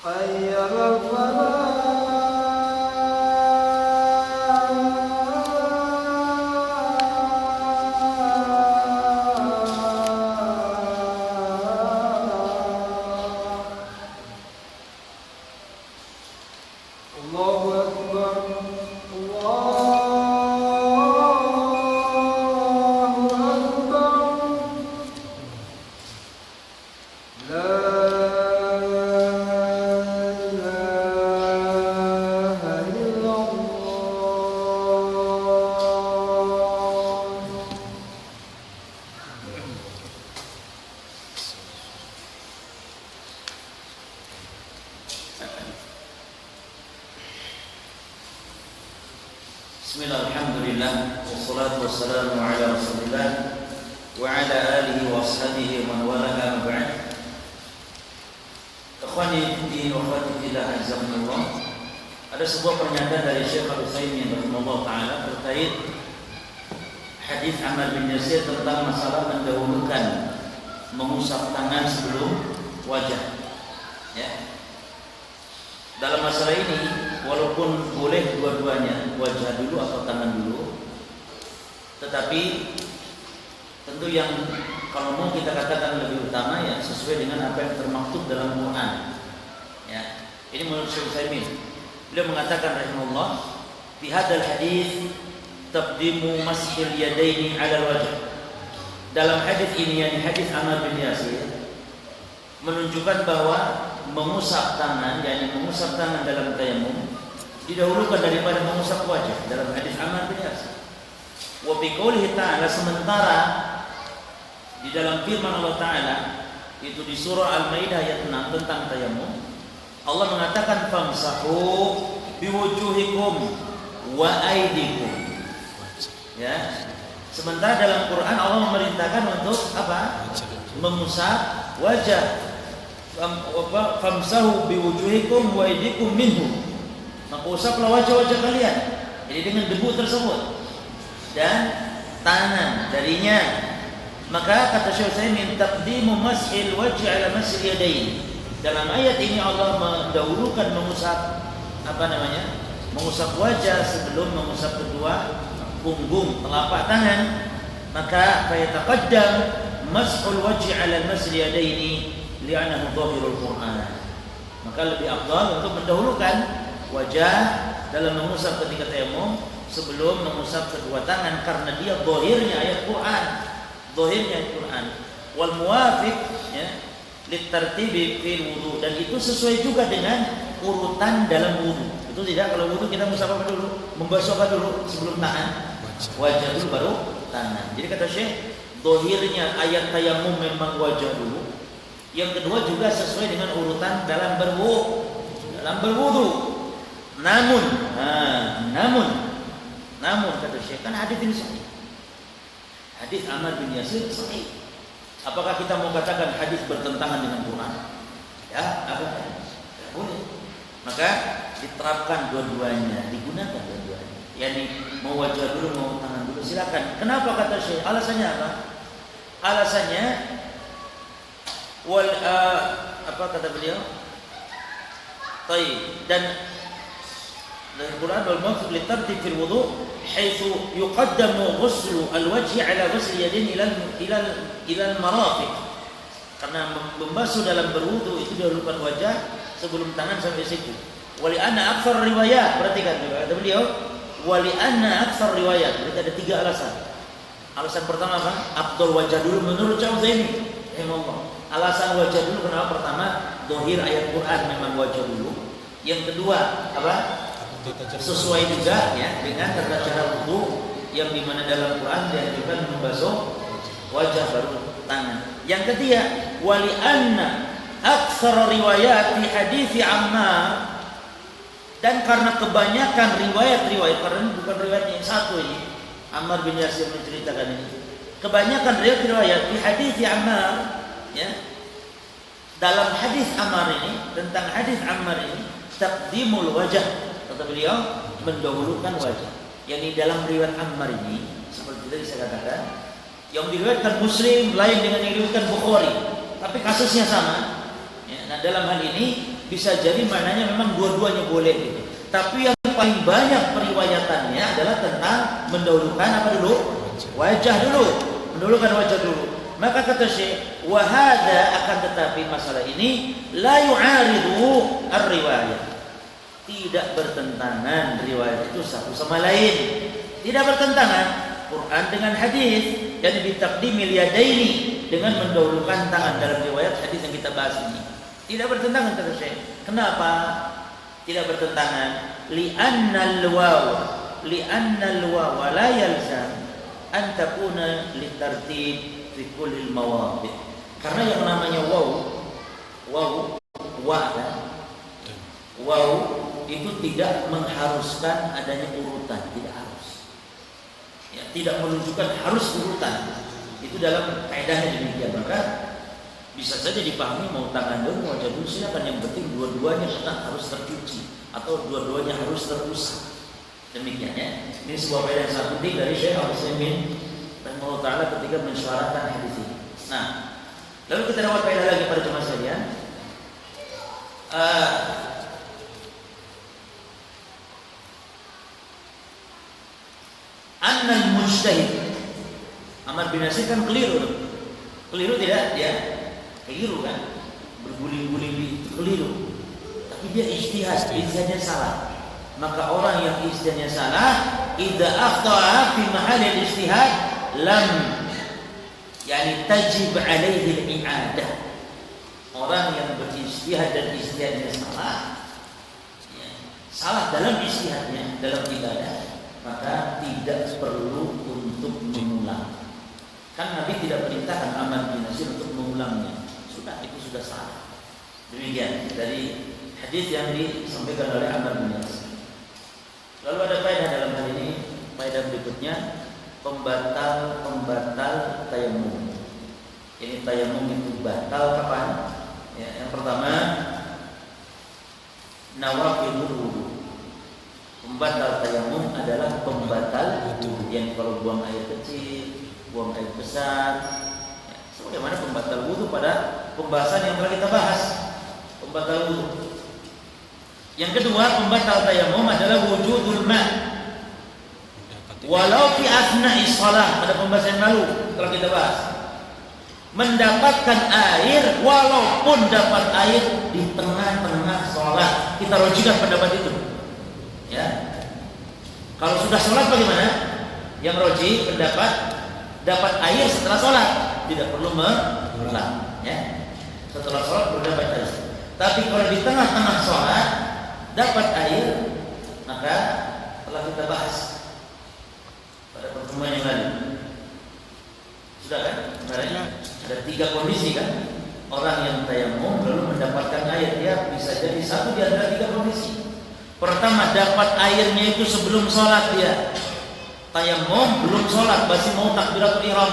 حي على الفلاح الله أكبر الله Bismillah, alhamdulillah, wassalatu wassalamu ala rasulillah wa ala alihi wa ashabihi wa man walaha ma ba'd. Ikhwani fi wa akhwati fillah, azakumullah. Ada sebuah pernyataan dari Syekh Al-Utsaimin rahimahullah taala terkait hadis Ammar bin Yasir tentang masalah mendahulukan mengusap tangan sebelum wajah. Ya. Dalam masalah ini, walaupun boleh dua-duanya, wajah dulu atau tangan dulu, tetapi tentu yang kalau mau kita katakan lebih utama ya sesuai dengan apa yang termaktub dalam Quran. Ya, ini menurut Syekh Utsaimin. Beliau mengatakan rahimahullah, fi hadzal hadis taqdimu mashil yadaini 'ala al-wajh. Dalam hadis ini, yakni hadis Ammar bin Yasir, menunjukkan bahwa mengusap tangan, yakni mengusap tangan dalam tayamum didahulukan daripada mengusap wajah dalam hadis Ammar bin Yasir. Wa bi qoulihi ta'ala, sementara di dalam firman Allah Ta'ala itu di surah Al-Maidah ayat 6 tentang tayamum, Allah mengatakan famsahu biwujuhikum wa aydikum. Ya. Sementara dalam Quran Allah memerintahkan untuk apa? Mengusap wajah. Famsahu biwujuhikum wa aydikum minhu. Maka usaplah wajah-wajah kalian, jadi dengan debu tersebut dan tangan darinya. Maka kata Syekh Utsaimin, taqdimu mashil wajhi ala mashil yadain. Dalam ayat ini Allah mendahulukan mengusap mengusap wajah sebelum mengusap kedua punggung telapak tangan. Maka fayataqaddam mashul wajhi ala mashil yadaini li'annahu dhahirul Qur'an. Maka lebih afdal untuk mendahulukan wajah dalam mengusap ketika tayamum sebelum mengusap kedua tangan, karena dia zahirnya ayat Quran, zahirnya ayat Quran. Wal muwafiq ya litartibi fil wudu, dan itu sesuai juga dengan urutan dalam wudu. Itu tidak, kalau wudu kita mengusap apa dulu? Membasuh apa dulu sebelum tangan? Wajah dulu baru tangan. Jadi kata Syekh, zahirnya ayat tayamum memang wajah dulu. Yang kedua juga sesuai dengan urutan dalam berwudu. Namun kata Syekh, kan hadis ini sahih. Hadis Ammar bin Yasir sahih. Apakah kita mau katakan hadis bertentangan dengan Quran? Ya, apa? Ya, boleh. Maka diterapkan dua-duanya, digunakan dua-duanya. Yani mau wajah dulu, mau tangan dulu, silakan. Kenapa kata Syekh? Alasannya apa? Alasannya apa kata beliau? Dan dari Quran wal maqsud li tartib fil wudu haitsu yuqaddamu ghuslu al-wajhi ala ghusli yadayn ila al-marafiq. Karena membasuh dalam berwudu itu dahulukan wajah sebelum tangan sampai siku. Wa li anna aktsar riwayat, perhatikan juga kata beliau, wa li anna aktsar riwayat. Berarti ada 3 alasan. Alasan pertama apa? Afdal wajah dulu menurut Syekh Utsaimin rahimahullah. Alasan wajah dulu kenapa? Pertama, zahir ayat Quran memang wajah dulu. Yang kedua, apa? Sesuai juga ya dengan tata cara wudu yang dimana dalam Quran dianjurkan membasuh wajah baru tangan. Yang ketiga, wali anna aktsara riwayat di hadis Ammar, dan karena kebanyakan riwayat-riwayat, karena bukan riwayat yang satu ini, Ammar bin Yasir menceritakan ini. Kebanyakan riwayat di hadis Ammar ya. Dalam hadis Ammar ini, tentang hadis Ammar ini, taqdimul wajah, kata beliau, mendahulukan wajah. Yani dalam riwayat Ammar ini, seperti tadi saya katakan, yang diriwayatkan Muslim lain dengan yang diriwayatkan Bukhari, tapi kasusnya sama. Ya, nah dalam hal ini bisa jadi maknanya memang dua-duanya boleh gitu. Tapi yang paling banyak periwayatannya adalah tentang mendahulukan apa dulu? Wajah dulu, mendahulukan wajah dulu. Maka kata Syekh, wa hadza, akan tetapi masalah ini la yu'aridu ar-riwayat. Tidak bertentangan riwayat itu satu sama lain. Tidak bertentangan Quran dengan hadis, jadi bitaqdimil yadaini, dengan mendahulukan tangan dalam riwayat hadis yang kita bahas ini. Tidak bertentangan kata Syekh. Kenapa? Tidak bertentangan. Li'anna al-wawa la yalzam an takuna litartib fi kullil mawadhi. Karena yang namanya waw itu tidak mengharuskan adanya urutan, tidak harus. tidak menunjukkan harus urutan. Itu dalam kaidahnya demikian. Maka bisa saja dipahami mau tangan dulu mau wajah dulu, silakan, yang penting dua-duanya tetap harus tercuci atau dua-duanya harus terusap. Demikian ya. Ini sebuah faedah yang sangat penting dari Syekh Al-Utsaimin rahimahullah taala ketika mensyarahkan hadis ini. Nah, lalu kita dapat faedah lagi pada jemaah sekalian. Annal mujtahid, Ahmad bin Nasir kan keliru tidak? Dia keliru kan, berguling-guling di keliru. Tapi dia ijtihadnya salah. Maka orang yang ijtihadnya salah, idza akhta'a fi mahal al-ijtihad lam tajib alaihi al-i'adah. Orang yang berijtihad dan ijtihadnya salah dalam ijtihadnya, dalam ibadah, maka tidak perlu untuk mengulang. Kan Nabi tidak perintahkan Ahmad bin Nasir untuk mengulangnya. Sudah, itu sudah salah. Demikian dari hadis yang disampaikan oleh Ahmad bin Nasir. Lalu ada faedah dalam hal ini, faedah berikutnya, pembatal tayamum. Ini tayamum itu batal kapan? Ya, yang pertama, nawaqidul wudu. Pembatal tayamum adalah pembatal wudu. Yang kalau buang air kecil, buang air besar, ya, sebagaimana pembatal wudu pada pembahasan yang telah kita bahas, pembatal wudu. Yang kedua, pembatal tayamum adalah wujudul ma'. Walau fi asna'i shalah, pada pembahasan yang lalu telah kita bahas. Mendapatkan air walaupun dapat air di tengah-tengah sholat. Kita rujukan pendapat itu. Ya. Kalau sudah sholat bagaimana? Yang roji pendapat dapat air setelah sholat, tidak perlu mengulang. Ya. Setelah sholat perlu dapat air. Tapi kalau di tengah-tengah sholat dapat air, maka telah kita bahas pada pertemuan yang lalu. Sudah kan? Ada 3 kondisi kan? Orang yang tayamum lalu mendapatkan air, dia bisa jadi satu di antara 3 kondisi. Pertama, dapat airnya itu sebelum sholat dia. Tayamum belum sholat, masih mau takbiratul ihram,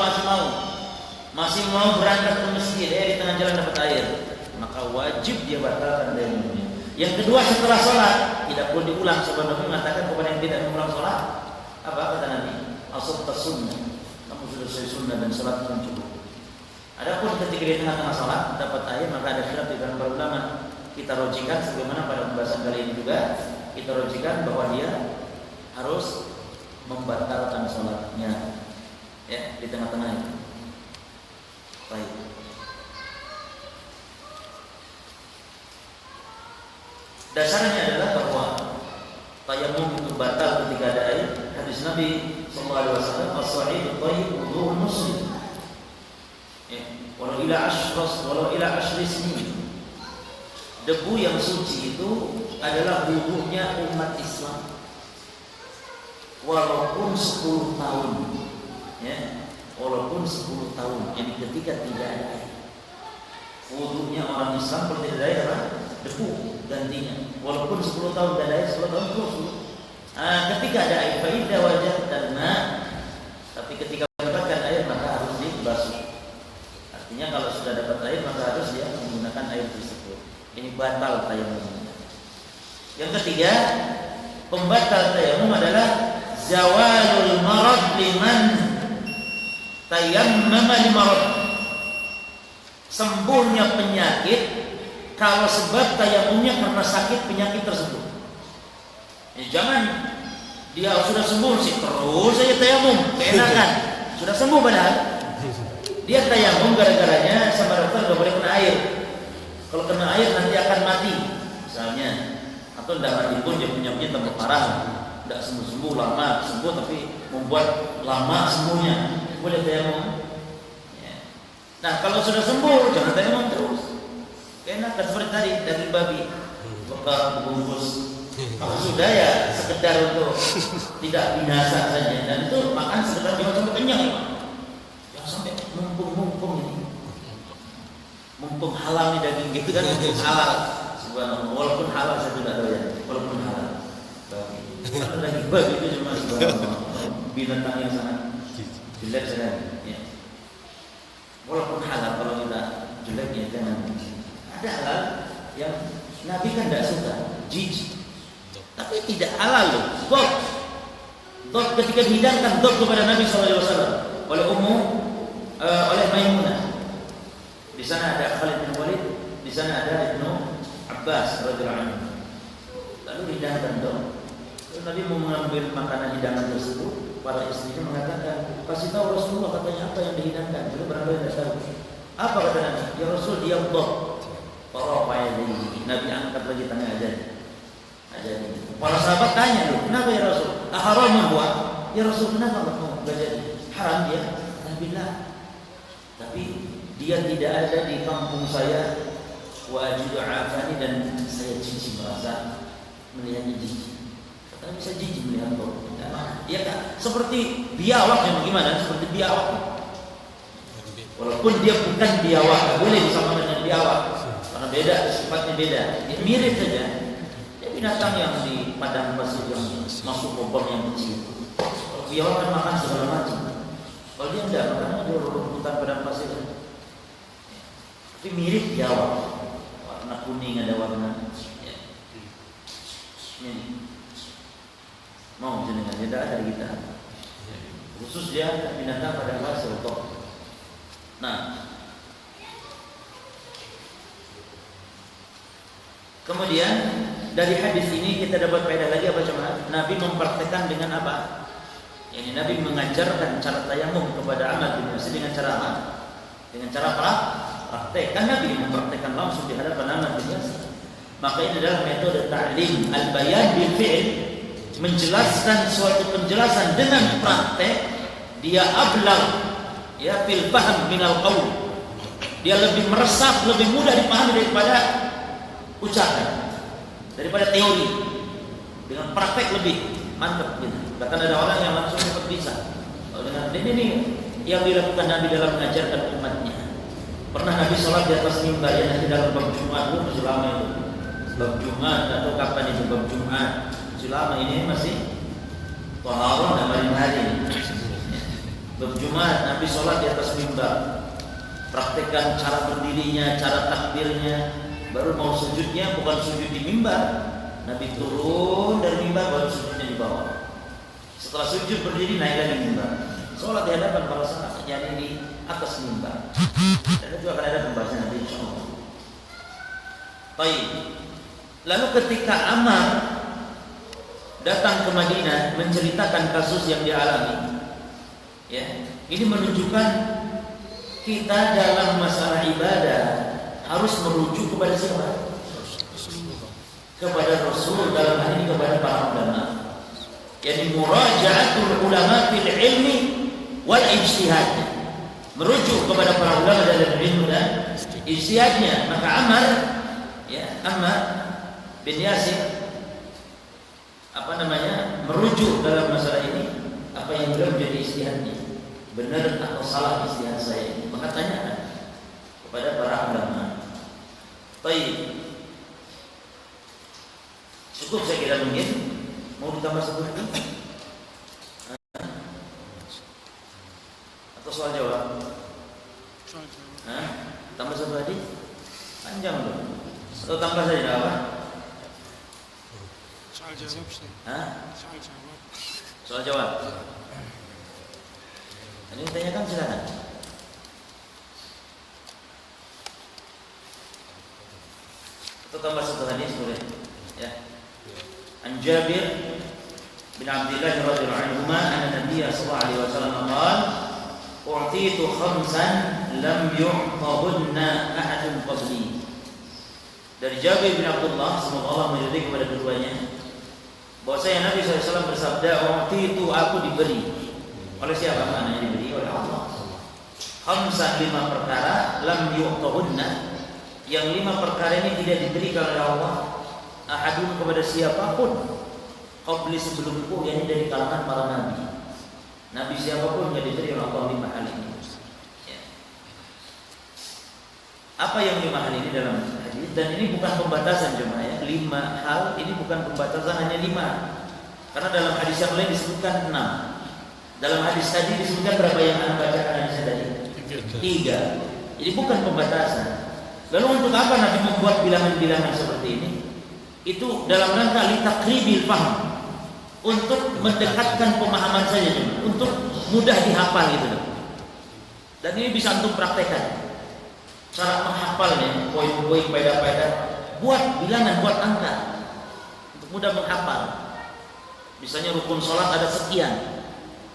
masih mau berangkat ke masjid, di tengah jalan dapat air, maka wajib dia batalkan tayamumnya. Yang kedua, setelah sholat tidak perlu diulang. Sebab Nabi mengatakan kepada yang tidak mengulang sholat, apa kata Nabi? As-sunnah sunnah, kamu sudah selesai sunnah dan sholat pun cukup. Adapun ketika di tengah-tengah sholat dapat air, maka ada khilaf di kalangan para ulama. Kita rojikan sebagaimana pada pembahasan kali ini juga, kita rojikan bahwa dia harus membatalkan sholatnya, ya, di tengah-tengah itu. Baik. Dasarnya adalah bahwa tayamum itu batal ketika ada air. Hadis Nabi sallallahu alaihi wasallam, as-sa'idut thayyib wudhu'ul muslim. Walau ila ashri sinin. Debu yang suci itu adalah wudhunya umat Islam walaupun 10 tahun, ya, walaupun 10 tahun. Jadi ketika tidak ada air, wudhunya orang Islam kalau tidak ada air apa? Debu gantinya. Walaupun 10 tahun tidak ada air, 10 tahun terus. Ketika ada air, faidah wajah karena, tapi ketika mendapatkan air maka harus dibasuh. Artinya kalau sudah dapat air maka harus dia menggunakan air tersebut. Ini batal tayamum. Yang ketiga, pembatal tayamum adalah zawalul marad liman tayammama limarad. Sembuhnya penyakit kalau sebab tayamumnya karena sakit penyakit tersebut. Jangan dia sudah sembuh sih terus saja tayamum, keenakan. Sudah sembuh padahal dia tayamum gara-garanya sama dokter nggak boleh kena air. Kalau kena air nanti akan mati, misalnya. Atau tidak mati pun dia punya tambah parah, tidak sembuh lama, sembuh tapi membuat lama sembuhnya. Boleh tayamum. Ya. Nah kalau sudah sembuh jangan tayamum terus. Keenakan seperti tadi daging babi, bakar bungkus. Kalau sudah ya sekedar untuk tidak binasa saja, dan itu makan sekedar jangan sampai kenyang ya. Jangan sampai mumpung ini. Mumpung halal nih daging gitu kan, mumpung halal. Subhanallah, walaupun halal saya tidak tahu ya, walaupun halal. Kalau daging babi itu cuma subhanallah binatang yang sangat jelek sekali. Ya. Walaupun halal kalau kita jelek ya jangan. Ada halal yang Nabi kan tidak suka, jijik. Tapi tidak halal loh. Dot ketika dihidangkan dot kepada Nabi SAW oleh oleh Maimunah. Di sana ada Khalid bin Walid, di sana ada Ibnu Abbas radhiyallahu anhu. Lalu dihidangkan dot. Lalu Nabi mau mengambil makanan hidangan tersebut, para istrinya mengatakan, kasih tahu Rasulullah katanya apa yang dihidangkan. Jadi barangkali tidak tahu. Apa kata Nabi? Ya Rasul dia dot. Nabi angkat lagi tangan aja. Para sahabat tanya loh, kenapa ya Rasul? Haram buat? Ya Rasul kenapa enggak jadi? Haram dia. Nabi bilang, tapi dia tidak ada di kampung saya. Wajidu afani dan saya jijik merasa melihatnya jijik. Katanya bisa jijik melihat kau. Iya kan? Seperti biawak yang bagaimana? Seperti biawak. Walaupun dia bukan biawak, boleh disamakan dengan biawak. Karena beda, sifatnya beda. Dia mirip saja. Dia binatang yang di padang pasir yang masuk lubang yang kecil. Kalau biawak kan makan segala macam. Kalau dia tidak makan, dia rumputan padang pasir. Tapi mirip biawak. Warna kuning ada warna. Ini mau jenengan tidak ada di kita. Khusus dia binatang padang pasir. Nah. Kemudian dari hadis ini kita dapat faedah lagi apa jemaah? Nabi mempraktekkan dengan apa? Yani Nabi mengajarkan cara tayamum kepada Amr bin Yasir dengan cara apa? Dengan cara praktek. Kan Nabi mempraktekkan langsung di hadapan Amr bin Yasir. Maka ini adalah metode ta'lim al-bayan bil fi'l, menjelaskan suatu penjelasan dengan praktek. Dia ablagh ya fil fahm min al-qaul. Dia lebih meresap, lebih mudah dipahami daripada ucapan, daripada teori. Dengan praktek lebih mantap gitu. Bahkan ada orang yang langsung cepat bisa. Kalau dengan ini yang dilakukan Nabi dalam mengajarkan umatnya. Pernah Nabi sholat di atas mimbar ya, nanti dalam bab Jumat itu masih lama itu. Bab Jumat atau kapan itu bab Jumat? Masih lama ini masih taharah dan hari-hari. Bab Jumat Nabi sholat di atas mimbar. Praktekkan cara berdirinya, cara takbirnya. Baru mau sujudnya bukan sujud di mimbar. Nabi turun dari mimbar baru sujudnya di bawah. Setelah sujud berdiri naik lagi mimbar. Sholat di hadapan para sahabat yang di atas mimbar. Dan itu akan ada pembahasan nanti insyaallah. Baik. Lalu ketika Ammar datang ke Madinah menceritakan kasus yang dialami, ya, ini menunjukkan kita dalam masalah ibadah harus merujuk kepada siapa? Kepada Rasul, dalam hal ini kepada para ulama. Yani muraja'atul ulama fil ilmi wal ijtihad. Merujuk kepada para ulama dalam ilmu dan ijtihadnya. Maka Ammar bin Yasir merujuk dalam masalah ini apa yang beliau menjadi ijtihadnya. Benar atau salah ijtihad saya ini? Maka tanyakan kepada para ulama. Baik. Cukup saya kira mungkin. Mau ditambah satu lagi? Atau soal jawab? Tambah satu lagi? Panjang loh. Atau tambah saja apa? Soal jawab. Soal jawab. Ini tanyakan silakan. Atau tambah satu hadis boleh? Ya. An Jabir bin Abdullah radhiyallahu anhu anna Nabiy sallallahu alaihi wasallam qala u'titu khamsan lam yu'tahunna ahadun qabli. Dari Jabir bin Abdullah, semoga Allah meridai kepada keduanya, bahwasanya Nabi SAW bersabda, u'titu, aku diberi. Oleh siapa? Maknanya diberi oleh Allah. Khamsan, 5 perkara, lam yu'tahunna, yang 5 perkara ini tidak diberikan oleh Allah ahadun kepada siapapun qabli sebelumku, yakni dari kalangan para nabi. Nabi siapapun yang diberi oleh Allah 5 hal ini. Ya. Apa yang 5 hal ini dalam hadis? Dan ini bukan pembatasan jemaah ya. 5 hal ini bukan pembatasan hanya 5. Karena dalam hadis yang lain disebutkan 6. Dalam hadis tadi disebutkan berapa yang Anda bacakan hadisnya tadi? 3. Jadi bukan pembatasan. Lalu untuk apa Nabi membuat bilangan-bilangan seperti ini? Itu dalam rangka litakribil faham, untuk mendekatkan pemahaman saja, untuk mudah dihafal gitu. Dan ini bisa untuk praktekkan. Cara menghafalnya, poin-poin, faedah-faedah, buat bilangan, buat angka untuk mudah menghafal. Misalnya rukun sholat ada sekian,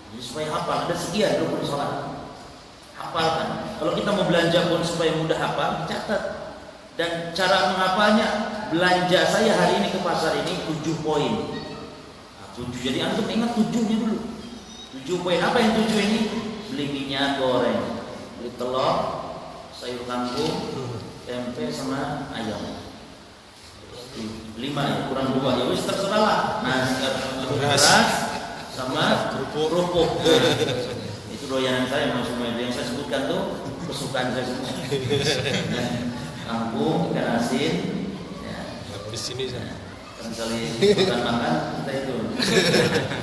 jadi supaya hafal ada sekian rukun sholat, hafalkan. Kalau kita mau belanja pun supaya mudah hafal, catat. Dan cara menghafalnya, belanja saya hari ini ke pasar ini 7 poin. Nah, 7, jadi antum ingat 7-nya dulu. 7 poin, apa yang 7 ini? Beli minyak goreng, beli telur, sayur kangkung, tempe sama ayam. 5 ya, kurang 2 ya wis terserah lah. Nasi beras sama kerupuk. Nah, itu doyanan saya maksudnya yang saya sebutkan tuh kesukaan saya semua. Kangkung, ikan asin, ya. Habis ini saya. Kan kali makan kita itu.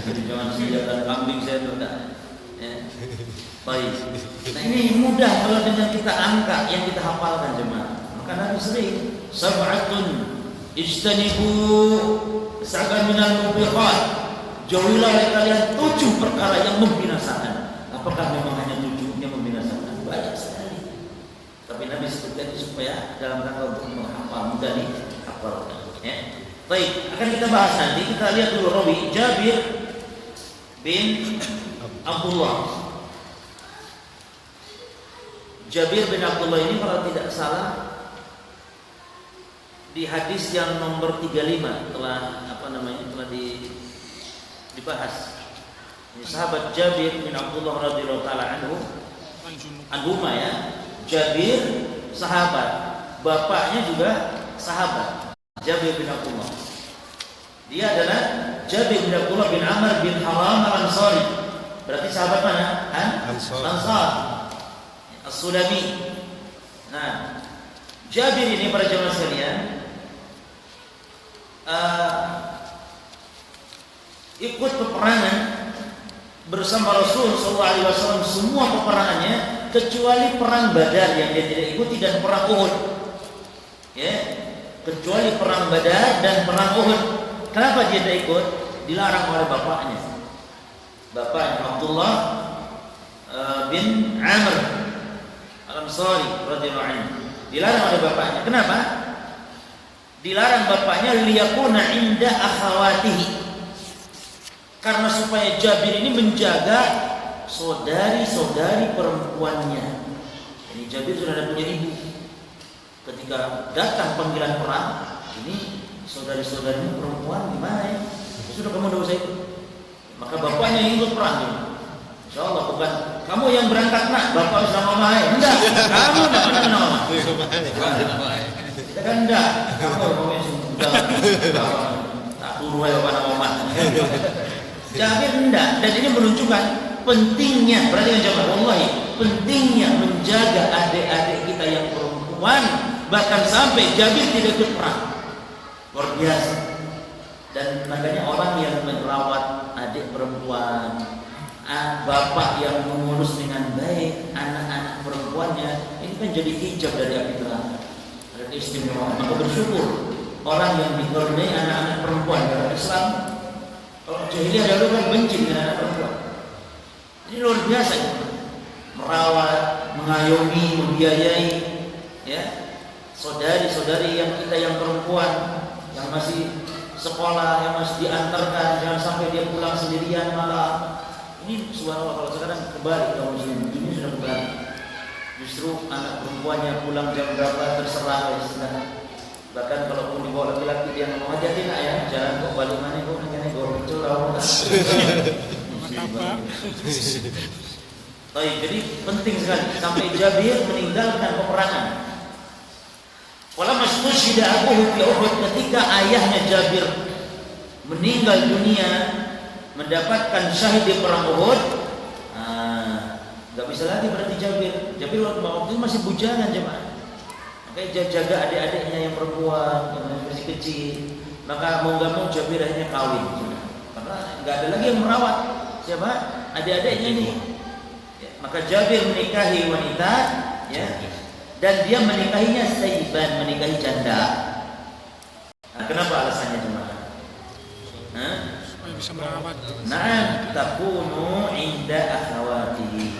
Jadi jangan sediakan kambing saya tuh enggak. Ya. Baik. Nah ini mudah kalau dengan kita angka yang kita hafalkan jemaah. Maka Nabi sering sab'atun ijtanibu sab'an minal mubiqat. Jauhilah oleh kalian 7 perkara yang membinasakan. Apakah memang hanya 7 yang membinasakan? Banyak sekali. Tapi Nabi sebutkan itu supaya dalam rangka untuk menghafal, mudah dihafalkan. Ya. Baik, akan kita bahas nanti. Kita lihat dulu rawi Jabir bin Abdullah. Jabir bin Abdullah ini kalau tidak salah di hadis yang nomor 35 telah telah dibahas. Ini sahabat Jabir bin Abdullah radhiyallahu taala anhuma ya. Jabir sahabat, bapaknya juga sahabat. Jabir bin Abdullah. Dia adalah Jabir bin Abdullah bin Amr bin Haram al-Ansari. Berarti sahabat mana? Ansar. As-Sulami. Nah, Jabir ini para jemaah sekalian ikut peperangan bersama Rasul SAW, semua peperangannya kecuali perang Badar yang dia tidak ikuti dan perang Uhud. Ya, kecuali perang Badar dan perang Uhud. Kenapa dia tidak ikut? Dilarang oleh bapaknya. Bapaknya Abdullah bin Amr Al-Ansari radhiyallahu anhu. Dilarang oleh bapaknya. Kenapa? Dilarang bapaknya liyakuna inda akhawatihi. Karena supaya Jabir ini menjaga saudari-saudari perempuannya. Ini Jabir sudah ada punya ibu. Ketika datang panggilan perang, ini saudari-saudari perempuan gimana ya? Sudah kamu tidak usah ikut. Maka bapaknya yang ikut perang. Insya Allah bukan kamu yang berangkat nak, bapak sama mama ya. Enggak, kamu tidak pernah nama. Kita kan enggak. Kamu yang sudah tak turu ya bapak sama mama. Jabir enggak, dan ini menunjukkan pentingnya, perhatikan jemaah, wallahi, pentingnya menjaga adik-adik kita yang perempuan, bahkan sampai Jabir tidak ikut perang. Luar biasa. Dan makanya orang yang merawat adik perempuan, bapak yang mengurus dengan baik anak-anak perempuannya, ini kan jadi hijab dari api neraka. Ada keistimewaan. Maka bersyukur orang yang dikaruniai anak-anak perempuan dalam Islam. Kalau jahiliyah dahulu kan benci dengan anak perempuan. Ini luar biasa ya. Merawat, mengayomi, membiayai ya saudari-saudari yang kita yang perempuan yang masih sekolah, yang masih diantarkan, jangan sampai dia pulang sendirian malah. Ini subhanallah, kalau sekarang kebalik kaum muslim, ini sudah kebalik. Justru anak perempuannya pulang jam berapa terserah istilah. Bahkan kalau pun dibawa laki-laki dia ngomong hati-hati nak ya, jangan kok balik mana kok nanti gue muncul tahu. Baik, jadi penting sekali sampai Jabir meninggalkan peperangan. Walau masjid abuhu fi Uhud, ketika ayahnya Jabir meninggal dunia mendapatkan syahid di perang Uhud, nggak bisa lagi berarti Jabir. Jabir waktu itu masih bujangan jemaah. Makanya jaga adik-adiknya yang perempuan yang masih kecil. Maka mau nggak mau Jabir akhirnya kawin. Karena nggak ada lagi yang merawat. Siapa? adik-adiknya ini. Ya, maka Jabir menikahi wanita, ya, dan dia menikahinya sayyiban, menikahi janda. Nah, kenapa alasannya jemaah? Supaya bisa merawat. Na'am takunu inda akhawatihi,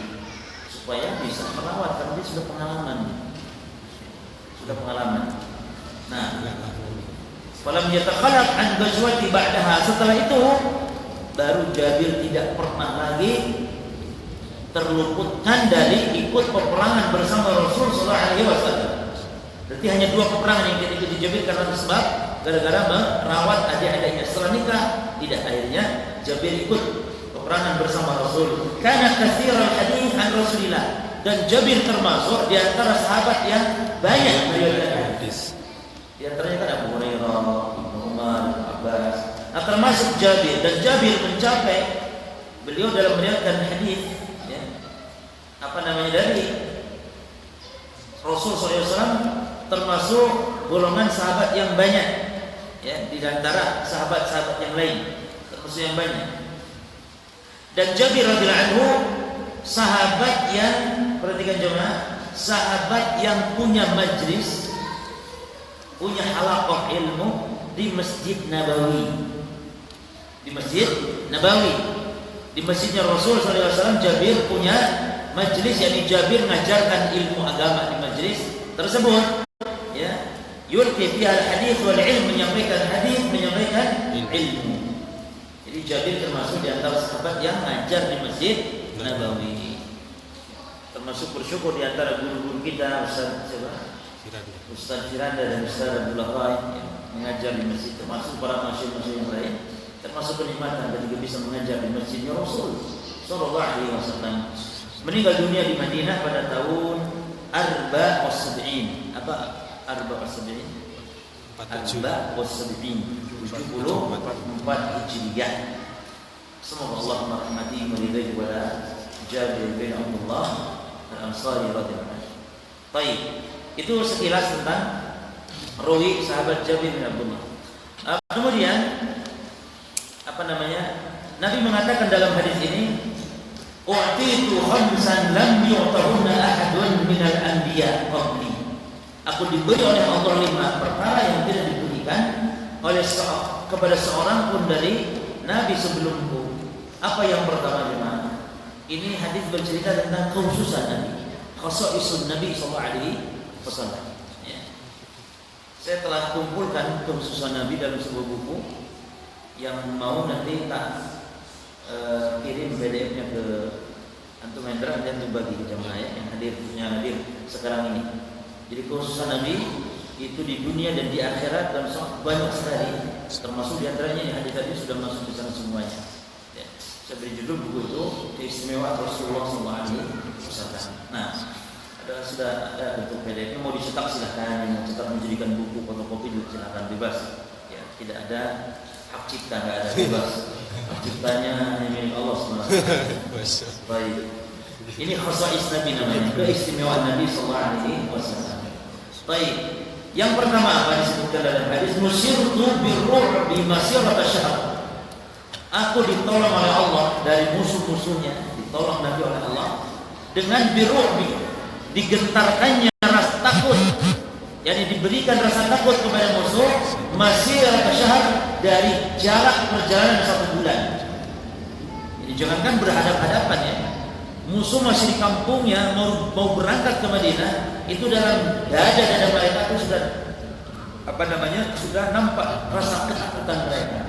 supaya bisa merawat, karena dia sudah pengalaman. Nah, falam yatakhalaf an ghazwati ba'daha, setelah itu baru Jabir tidak pernah lagi terluputkan dari ikut peperangan bersama Rasul sallallahu alaihi wasallam. Berarti hanya 2 peperangan yang diikuti Jabir karena sebab gara-gara merawat adik-adiknya. Setelah nikah tidak, akhirnya Jabir ikut peperangan bersama Rasul. Kana katsiral hadits an Rasulillah, dan Jabir termasuk di antara sahabat yang banyak meriwayatkan hadis. Di antaranya kan Abu Hurairah, Ibnu Umar, Abbas. Nah, termasuk Jabir, dan Jabir mencapai beliau dalam meriwayatkan hadis, ya, dari Rasul SAW, termasuk golongan sahabat yang banyak, ya, di antara sahabat-sahabat yang lain, termasuk yang banyak. Dan Jabir radhiyallahu anhu sahabat yang, perhatikan jemaah, sahabat yang punya majlis, punya halaqah ilmu di Masjid Nabawi. Di Masjid Nabawi, di masjidnya Rasul SAW, Jabir punya majlis, yakni Jabir mengajarkan ilmu agama di majlis tersebut. Ya, yulqi fiha al-hadits wal ilm, menyampaikan hadis, menyampaikan ilmu. Jadi Jabir termasuk di antara sahabat yang mengajar di Masjid Nabawi. Termasuk bersyukur di antara guru-guru kita, Ustaz Firanda dan Ustaz Abdullah Rai, yang mengajar di masjid, termasuk para masyhur-masyhur yang lain, termasuk kenikmatan dan juga bisa mengajar di masjidnya Rasul sallallahu alaihi wasallam. Meninggal dunia di Madinah pada tahun 74. Apa 74? 74 Hijriah. Semoga Allah merahmati, meridai kepada Jabir bin Abdullah Al-Ansari radhiyallahu anhu. Baik, itu sekilas tentang ruhi sahabat Jabir bin Abdullah. Kemudian Nabi mengatakan dalam hadis ini, "U'titu khamsan lam yu'tahunna ahadun minal anbiya qabli." Aku diberi oleh Allah 5 perkara yang tidak diberikan oleh kepada seorang pun dari nabi sebelumku. Apa yang pertama, jemaah? Ini hadis bercerita tentang kekhususan Nabi, khasaisun Nabi sallallahu alaihi wasallam. Ya. Saya telah kumpulkan kekhususan Nabi dalam sebuah buku yang mau nanti tak kirim PDF-nya ke Antum Hendra dan bagi jemaah yang hadir sekarang ini. Jadi kekhususan Nabi itu di dunia dan di akhirat dan banyak sekali, termasuk diantaranya yang hadis-hadis sudah masuk di sana semuanya. Ya. Saya beri judul buku itu Keistimewaan Rasulullah SAW. Nah, sudah ada bentuk PDF. Mau dicetak silahkan, mau cetak menjadikan buku fotokopi juga silahkan, bebas. Ya, tidak ada hak cipta, nggak ada, bebas. Hak ciptanya hanya milik Allah SWT. Baik. Ini khasais Nabi namanya, keistimewaan Nabi SAW. Baik. Yang pertama apa disebutkan dalam hadis, nusirtu birruh bi masirata syahr. Aku ditolong oleh Allah dari musuh-musuhnya, ditolong Nabi oleh Allah dengan birruh, digentarkannya rasa takut, yakni diberikan rasa takut kepada musuh masirata syahr, dari jarak perjalanan 1 bulan. Jadi jangankan berhadap-hadapan, ya, musuh masih di kampungnya, mau berangkat ke Madinah, itu dalam dada mereka itu sudah sudah nampak rasa ketakutan mereka.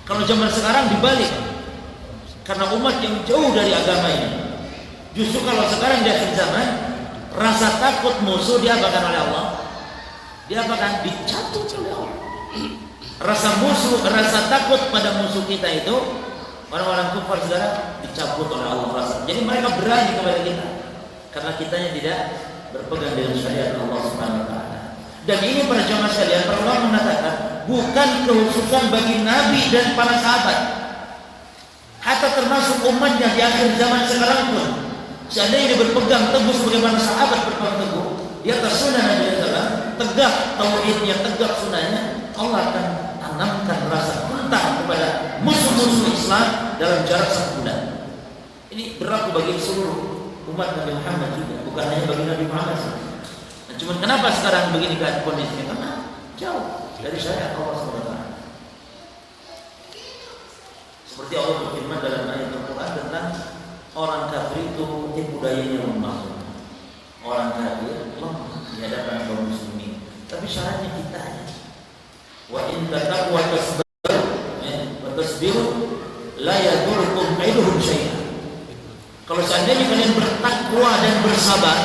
Kalau zaman sekarang dibalik, karena umat yang jauh dari agama ini. Justru kalau sekarang di akhir zaman, rasa takut musuh diapakan oleh Allah? Diapakan? Dicabut oleh Allah. Rasa takut pada musuh kita itu, orang-orang kufar, saudara, dicabut oleh Allah rasa. Jadi mereka berani kepada kita karena kitanya tidak berpegang dengan syariat Allah Subhanahu wa taala. Dan ini para jamaah sekalian, para ulama mengatakan bukan kekhususan bagi Nabi dan para sahabat. Hatta termasuk umatnya di akhir zaman sekarang pun, seandainya dia berpegang teguh sebagaimana sahabat berpegang teguh di atas sunnah Nabi SAW, tegak tauhidnya, tegak sunnahnya, Allah akan tanamkan rasa bentak kepada musuh-musuh Islam dalam jarak 1 bulan. Ini berlaku bagi seluruh umat Nabi Muhammad juga, bukan hanya bagi Nabi Muhammad. Nah, cuman kenapa sekarang begini kan kondisinya? Karena jauh dari syariat Allah SWT. Seperti Allah berfirman dalam ayat Al-Quran tentang orang kafir itu tipu dayanya lemah. Orang kafir lemah di hadapan kaum muslimin. Tapi syaratnya kita aja. Wa in taqwa wa tasbiru la yadurukum kaiduhum syai'an. Kalau seandainya kalian bertakwa dan bersabar,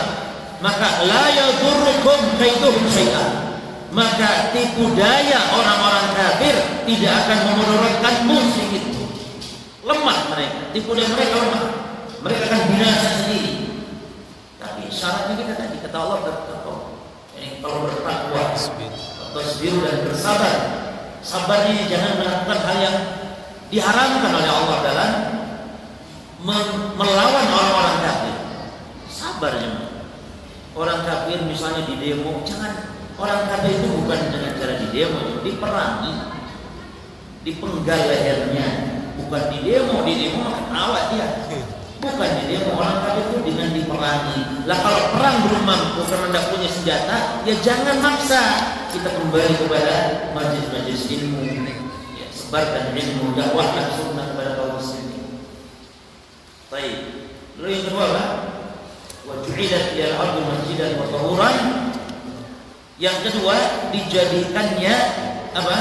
maka la yadurukum kaiduhum syai'an. Maka tipu daya orang-orang kafir tidak akan memudaratkanmu sedikit. Lemah mereka, tipu daya mereka lemah. Mereka akan binasa sendiri. Tapi syaratnya kita tadi kata Allah bertakwa. Kalau bertakwa, tasbiru dan bersabar. Sabarnya jangan melakukan hal yang diharamkan oleh Allah dalam melawan orang-orang kafir. Sabarnya. Orang kafir misalnya di demo, jangan. Orang kafir itu bukan dengan cara di demo, diperangi, dipenggal lehernya, bukan di demo ketawa dia. Bukan di demo, orang kafir itu dengan diperangi. Lah kalau perang belum mampu karena tidak punya senjata, ya jangan maksa. Kita kembali kepada majlis-majlis ilmu, ya, sebarkan ilmu, dakwahkan sunnah kepada kaum muslimin. Baik. Lalu yang kedua apa? Wa ju'ilat lil ardi masjidan wa tahuran. Yang kedua, dijadikannya apa?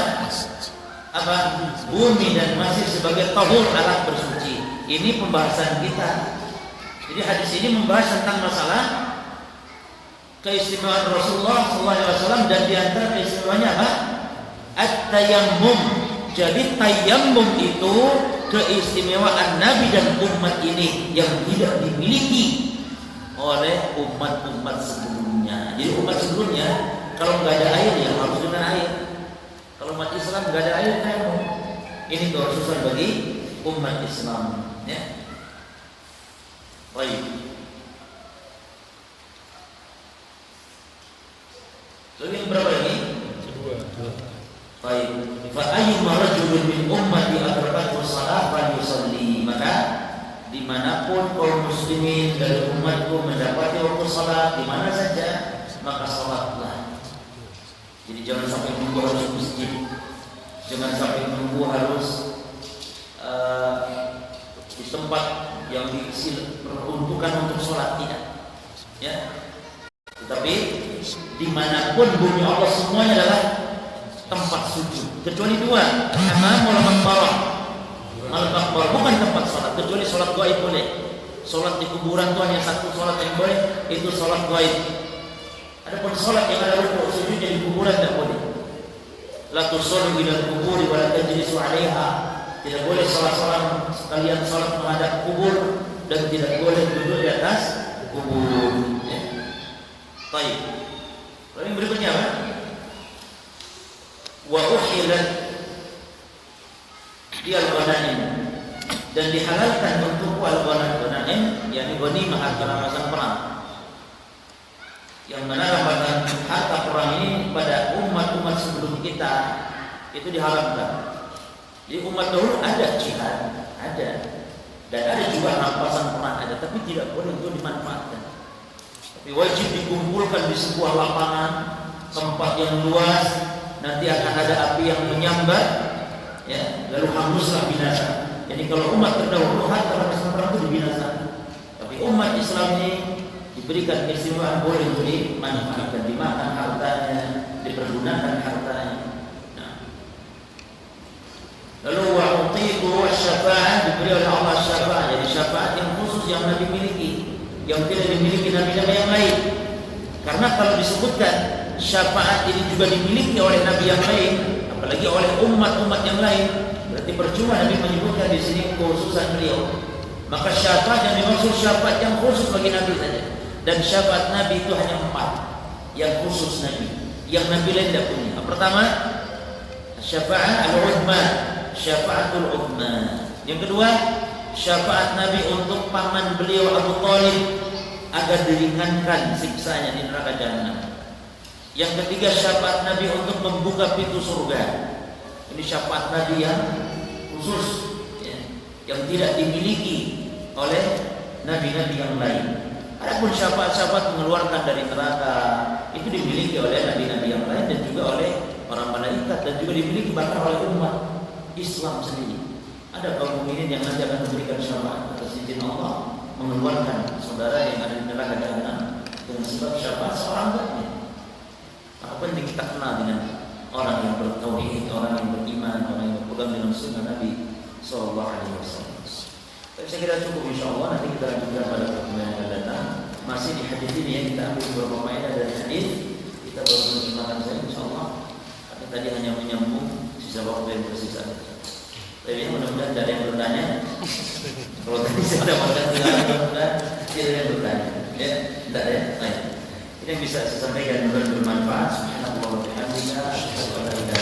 Bumi dan masjid sebagai tahur, alat bersuci. Ini pembahasan kita. Jadi hadis ini membahas tentang masalah keistimewaan Rasulullah SAW dan diantara keistimewaannya apa? At-tayammum. Jadi tayammum itu keistimewaan Nabi dan umat ini yang tidak dimiliki oleh umat-umat sebelumnya. Jadi umat sebelumnya kalau nggak ada air ya harus dengan air. Kalau umat Islam nggak ada air tayammum. Ini kekhususan bagi umat Islam. Ya. Baik. Lalu yang berapa ini? Kedua. Baik. Fa ayyuma rajulun min ummati adrakathu shalah falyusalli. Maka dimanapun kaum muslimin dari umatku mendapati waktu salat di mana saja, maka salatlah. Jadi jangan sampai menunggu harus masjid, jangan sampai menunggu harus di tempat yang diperuntukkan untuk sholat, tidak. Ya. Tetapi dimanapun bumi Allah semuanya adalah tempat sujud, kecuali dua, amamul maqbarah. Al-Maqbar bukan tempat sholat, kecuali sholat gaib boleh. Sholat di kuburan itu hanya satu sholat yang boleh, itu sholat gaib. Adapun sholat yang ada rukuk sujudnya di kuburan tidak boleh. La tusallu ila al-quburi wa la tajlisu 'alaiha. Tidak boleh sholat sekalian sholat menghadap kubur dan tidak boleh duduk di atas kubur. Ya. Baik. Lalu yang berikutnya apa? Wa uhilat di al-ghanaim dan dihalalkan untuk al-ghanaim, yakni ghanimah harta rampasan perang. Yang mana rampasan harta perang ini pada umat-umat sebelum kita itu diharamkan. Di umat dahulu ada jihad, ada, dan ada juga rampasan perang ada, tapi tidak boleh untuk dimanfaatkan. Tapi wajib dikumpulkan di sebuah lapangan, tempat yang luas, nanti akan ada api yang menyambar, ya, lalu hanguslah binasa. Jadi kalau umat terdahulu harta rampasan perang itu dibinasakan. Tapi umat Islam ini diberikan keistimewaan boleh untuk dimanfaatkan, dimakan hartanya, dipergunakan hartanya. Nah. Lalu wa'utiku wasyafa'ah, diberi oleh Allah syafa'ah. Jadi syafaat yang khusus yang Nabi miliki, yang tidak dimiliki Nabi-Nabi yang lain. Karena kalau disebutkan syafaat ini juga dimiliki oleh Nabi yang lain, apalagi oleh umat-umat yang lain, berarti percuma Nabi menyebutkan di sini kekhususan beliau. Maka syafaat yang dimaksud syafaat yang khusus bagi Nabi saja. Dan syafaat Nabi itu hanya 4 yang khusus Nabi, yang Nabi lain tidak punya. Yang pertama, syafaat al-uzma, syafaatul uzma. Yang kedua, syafaat Nabi untuk paman beliau Abu Thalib agar diringankan siksanya di neraka jahanam. Yang ketiga, syafaat Nabi untuk membuka pintu surga. Ini syafaat Nabi yang khusus, ya, yang tidak dimiliki oleh nabi-nabi yang lain. Adapun syafaat-syafaat mengeluarkan dari neraka itu dimiliki oleh nabi-nabi yang lain dan juga oleh para malaikat dan juga dimiliki bahkan oleh umat Islam sendiri. Ada kaum mukminin yang nanti akan memberikan syafaat atas izin Allah mengeluarkan saudara yang ada di neraka jahanam dengan sebab syafaat seorang mukmin. Maka penting kita kenal dengan orang yang bertauhid, orang yang beriman, orang yang berpegang dengan sunnah Nabi Sallallahu Alaihi Wasallam. Tapi saya kira cukup, insyaallah nanti kita lanjutkan pada pertemuan yang akan datang. Masih di hadis ini ya, kita ambil beberapa faedah dari hadis. Kita baru menerjemahkan saja insyaallah. Tapi tadi hanya menyambung sisa waktu yang tersisa. Tapi mudah-mudahan tidak ada yang bertanya. Kalau tadi saya dapatkan mudah-mudahan tidak ada yang bertanya. Ya, tidak ada. Baik. Ini yang bisa saya sampaikan, mudah-mudahan bermanfaat. Subhanallah wa bihamdihi, asyhadu an la ilaha